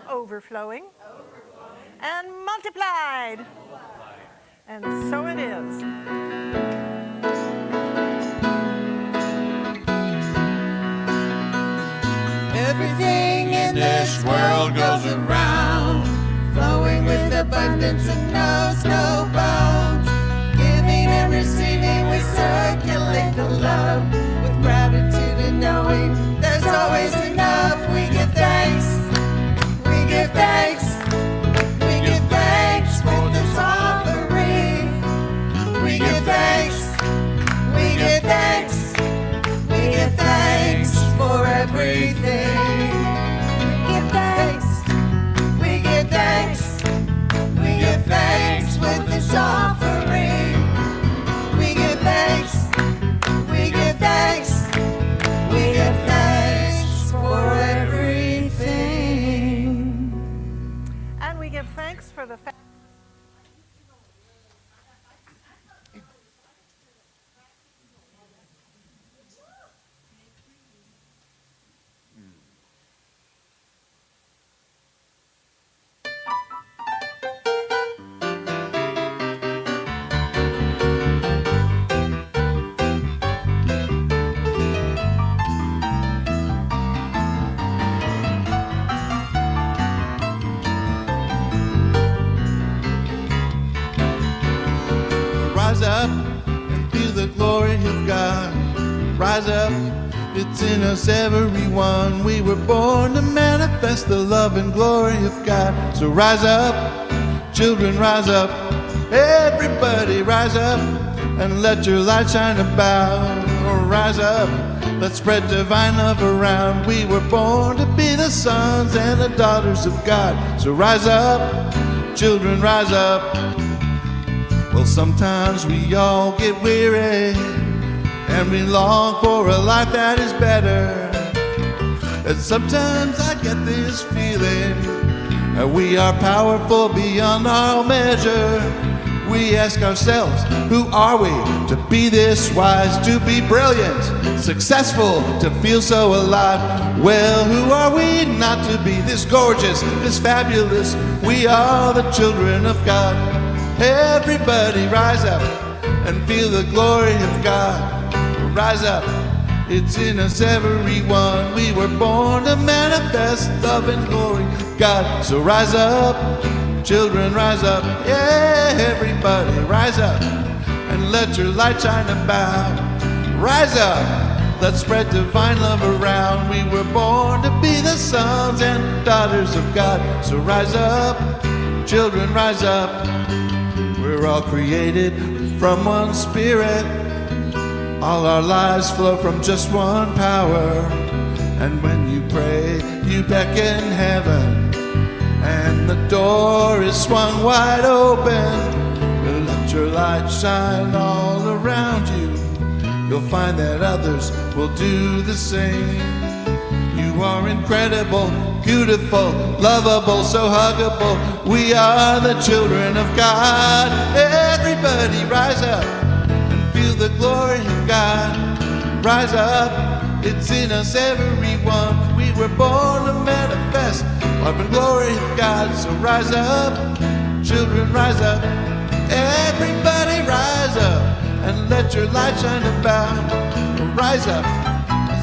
overflowing, and multiplied. And so it is. Everything in this world goes around, flowing with abundance and knows no bounds. Giving and receiving, we circulate the love with gratitude and knowing there's always enough. We give thanks, we give thanks, we give thanks for this offering. We give thanks, we give thanks, we give thanks for everything. Give thanks, we give thanks, we give thanks with this offering. We give thanks, we give thanks, we give thanks for everything. And we give thanks for the fact Rise up and feel the glory of God. Rise up, it's in us everyone. We were born to manifest the love and glory of God. So rise up, children, rise up. Everybody rise up and let your light shine about. Rise up, let's spread divine love around. We were born to be the sons and the daughters of God. So rise up, children, rise up. Well, sometimes we all get weary and we long for a life that is better. And sometimes I get this feeling that we are powerful beyond our measure. We ask ourselves, who are we to be this wise, to be brilliant, successful, to feel so alive? Well, who are we not to be this gorgeous, this fabulous? We are the children of God. Everybody rise up and feel the glory of God. Rise up, it's in us everyone. We were born to manifest love and glory of God. So rise up, children, rise up. Yeah, everybody rise up and let your light shine about. Rise up, Let's spread divine love around. We were born to be the sons and daughters of God. So rise up, children, rise up. We're all created from one spirit. All our lives flow from just one power. And when you pray, you beckon heaven, and the door is swung wide open. Let your light shine all around you. You'll find that others will do the same. You are incredible, beautiful, lovable, so huggable. We are the children of God. Everybody rise up and feel the glory of God. Rise up, it's in us, everyone. We were born to manifest love and glory of God. So rise up, children, rise up. Everybody rise up and let your light shine about. Rise up,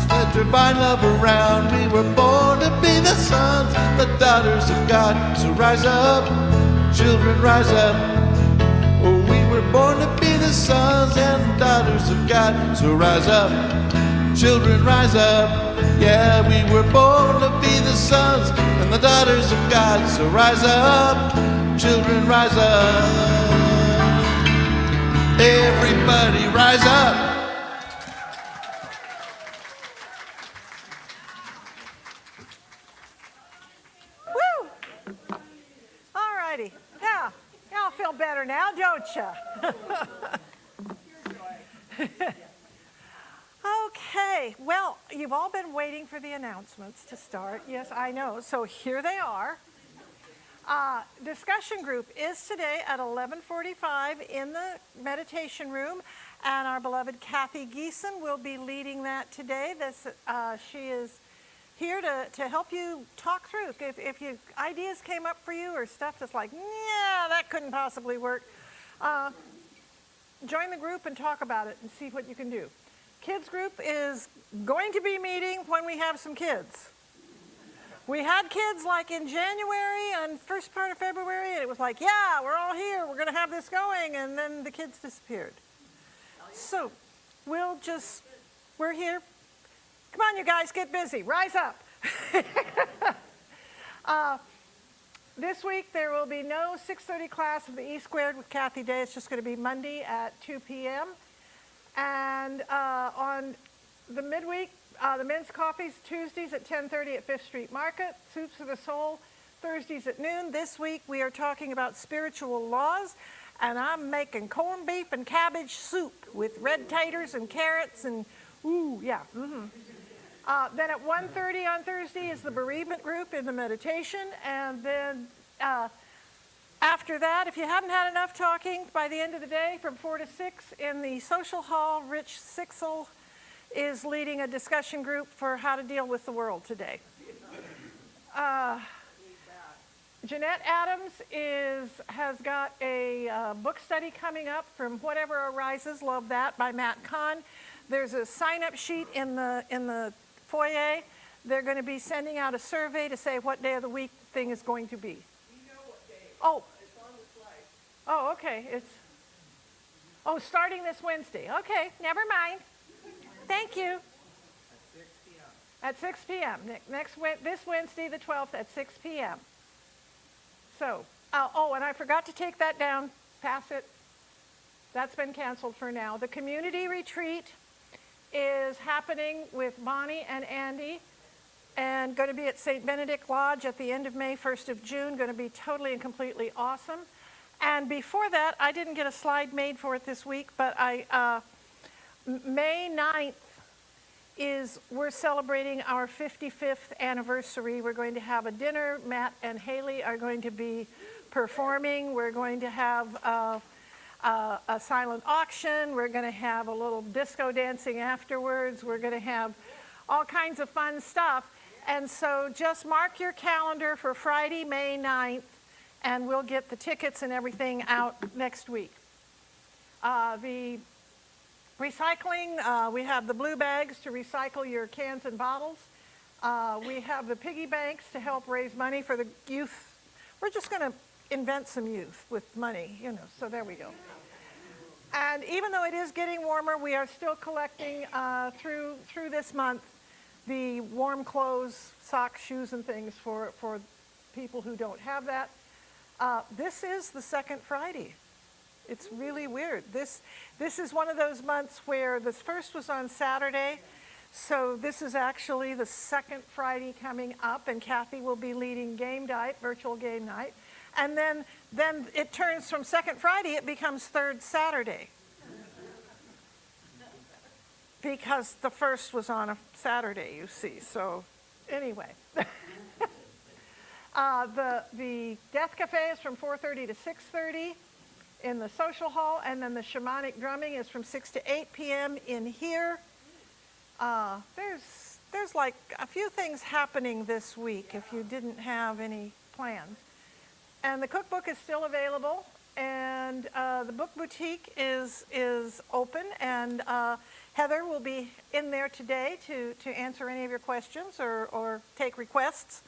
spread divine love around. We were born to be the sons, the daughters of God. So rise up, children, rise up. Oh, we were born to be the sons and daughters of God. So rise up, children, rise up. Yeah, we were born to be the sons and the daughters of God. So rise up, children, rise up. Everybody rise up. Woo! All righty. Yeah, y'all feel better now, don't you? Okay, well, you've all been waiting for the announcements to start. Yes, I know. So here they are. Discussion group is today at 11:45 in the meditation room, and our beloved Kathy Geeson will be leading that today. She is here to help you talk through. If ideas came up for you or stuff that's like, yeah, that couldn't possibly work, join the group and talk about it and see what you can do. Kids group is going to be meeting when we have some kids. We had kids like in January and first part of February, and it was like, yeah, we're all here, we're going to have this going, and then the kids disappeared. So we're here. Come on, you guys, get busy, rise up. This week there will be no 6:30 class of the E Squared with Kathy Day. It's just going to be Monday at 2 p.m. And on the midweek, the men's coffees Tuesdays at 10:30 at 5th Street Market, Soups for the Soul Thursdays at noon. This week we are talking about spiritual laws, and I'm making corned beef and cabbage soup with red taters and carrots and ooh, yeah. Then at 1:30 on Thursday is the bereavement group in the meditation, and then after that, if you haven't had enough talking, by the end of the day from 4 to 6 in the social hall, Rich Sixel is leading a discussion group for how to deal with the world today. Jeanette Adams has got a book study coming up from Whatever Arises, Love That, by Matt Kahn. There's a sign-up sheet in the foyer. They're going to be sending out a survey to say what day of the week thing is going to be. Oh. It's on the slide. Oh, okay. Starting this Wednesday. Okay, never mind. Thank you. At 6 p.m. This Wednesday, the 12th, at 6 p.m. So, and I forgot to take that down. Pass it. That's been canceled for now. The community retreat is happening with Bonnie and Andy, and going to be at St. Benedict Lodge at the end of May, 1st of June. Going to be totally and completely awesome. And before that, I didn't get a slide made for it this week, but May 9th we're celebrating our 55th anniversary. We're going to have a dinner. Matt and Haley are going to be performing. We're going to have a silent auction. We're going to have a little disco dancing afterwards. We're going to have all kinds of fun stuff. And so just mark your calendar for Friday, May 9th, and we'll get the tickets and everything out next week. The recycling, we have the blue bags to recycle your cans and bottles. We have the piggy banks to help raise money for the youth. We're just going to invent some youth with money, so there we go. And even though it is getting warmer, we are still collecting through this month the warm clothes, socks, shoes, and things for people who don't have that. This is the second Friday. It's really weird. This is one of those months where this first was on Saturday, so this is actually the second Friday coming up, and Kathy will be leading game night, virtual game night. And then it turns from second Friday, it becomes third Saturday. Because the first was on a Saturday, you see. So anyway. The Death Cafe is from 4:30 to 6:30 in the social hall, and then the shamanic drumming is from 6 to 8 p.m. in here. There's like a few things happening this week if you didn't have any plans. And the cookbook is still available, and the book boutique is open, and Heather will be in there today to answer any of your questions or take requests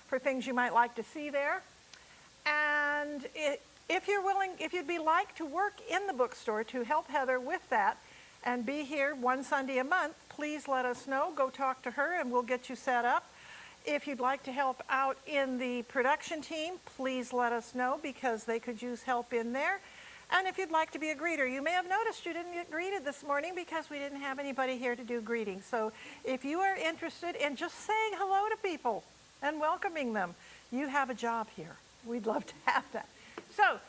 for things you might like to see there. And if you'd be like to work in the bookstore to help Heather with that and be here one Sunday a month, please let us know. Go talk to her and we'll get you set up. If you'd like to help out in the production team, please let us know because they could use help in there. And if you'd like to be a greeter, you may have noticed you didn't get greeted this morning because we didn't have anybody here to do greetings. So if you are interested in just saying hello to people and welcoming them, you have a job here. We'd love to have that. So,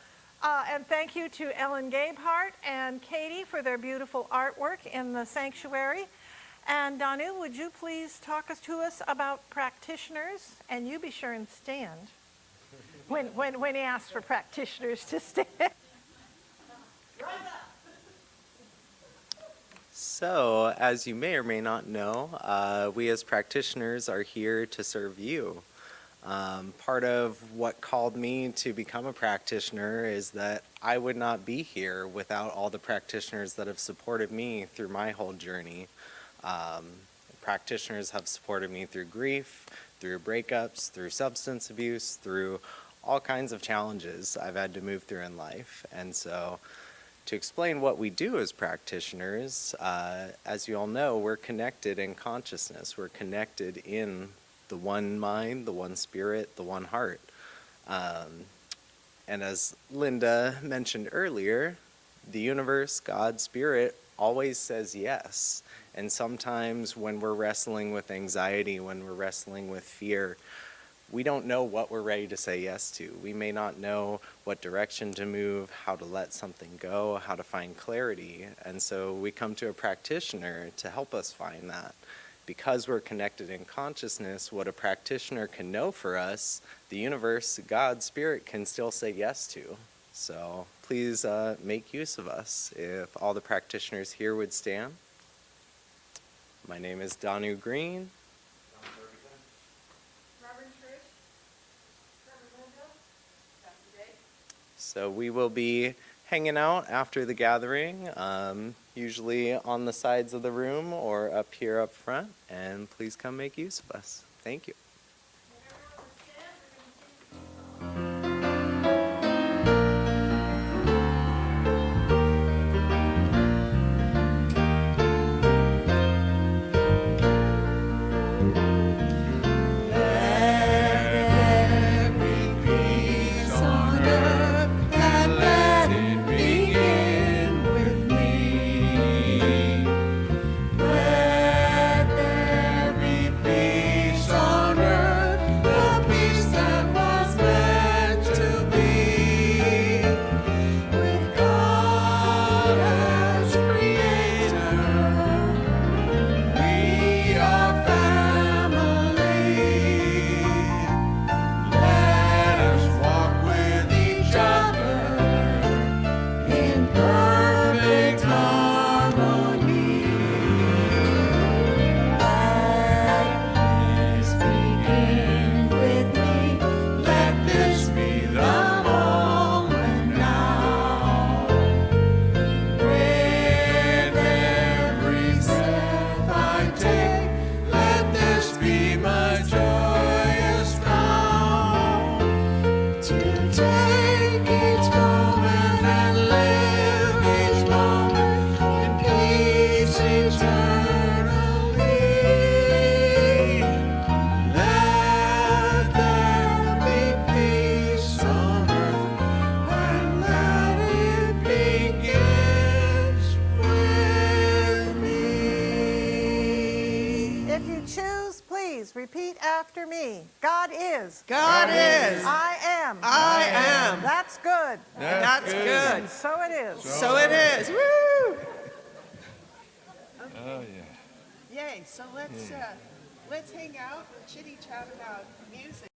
and thank you to Ellen Gabehart and Katie for their beautiful artwork in the sanctuary. And Danu, would you please talk to us about practitioners? And you be sure and stand when he asks for practitioners to stand. So, as you may or may not know, we as practitioners are here to serve you. Part of what called me to become a practitioner is that I would not be here without all the practitioners that have supported me through my whole journey. Practitioners have supported me through grief, through breakups, through substance abuse, through all kinds of challenges I've had to move through in life. And so to explain what we do as practitioners, as you all know, we're connected in consciousness. We're connected in the one mind, the one spirit, the one heart. And as Linda mentioned earlier, the universe, God, spirit, always says yes. And sometimes when we're wrestling with anxiety, when we're wrestling with fear, we don't know what we're ready to say yes to. We may not know what direction to move, how to let something go, how to find clarity. And so we come to a practitioner to help us find that. Because we're connected in consciousness, what a practitioner can know for us, the universe, God, spirit can still say yes to. So please make use of us. If all the practitioners here would stand. My name is Danu Green. So we will be hanging out after the gathering, usually on the sides of the room or up here up front, and please come make use of us. Thank you. Take each moment and live each moment. please repeat after me. God is. God is. I am. I am. That's good. That's good. And so it is. So it is. Woo! Oh, yeah. Yay, so let's hang out and chitty chat about music.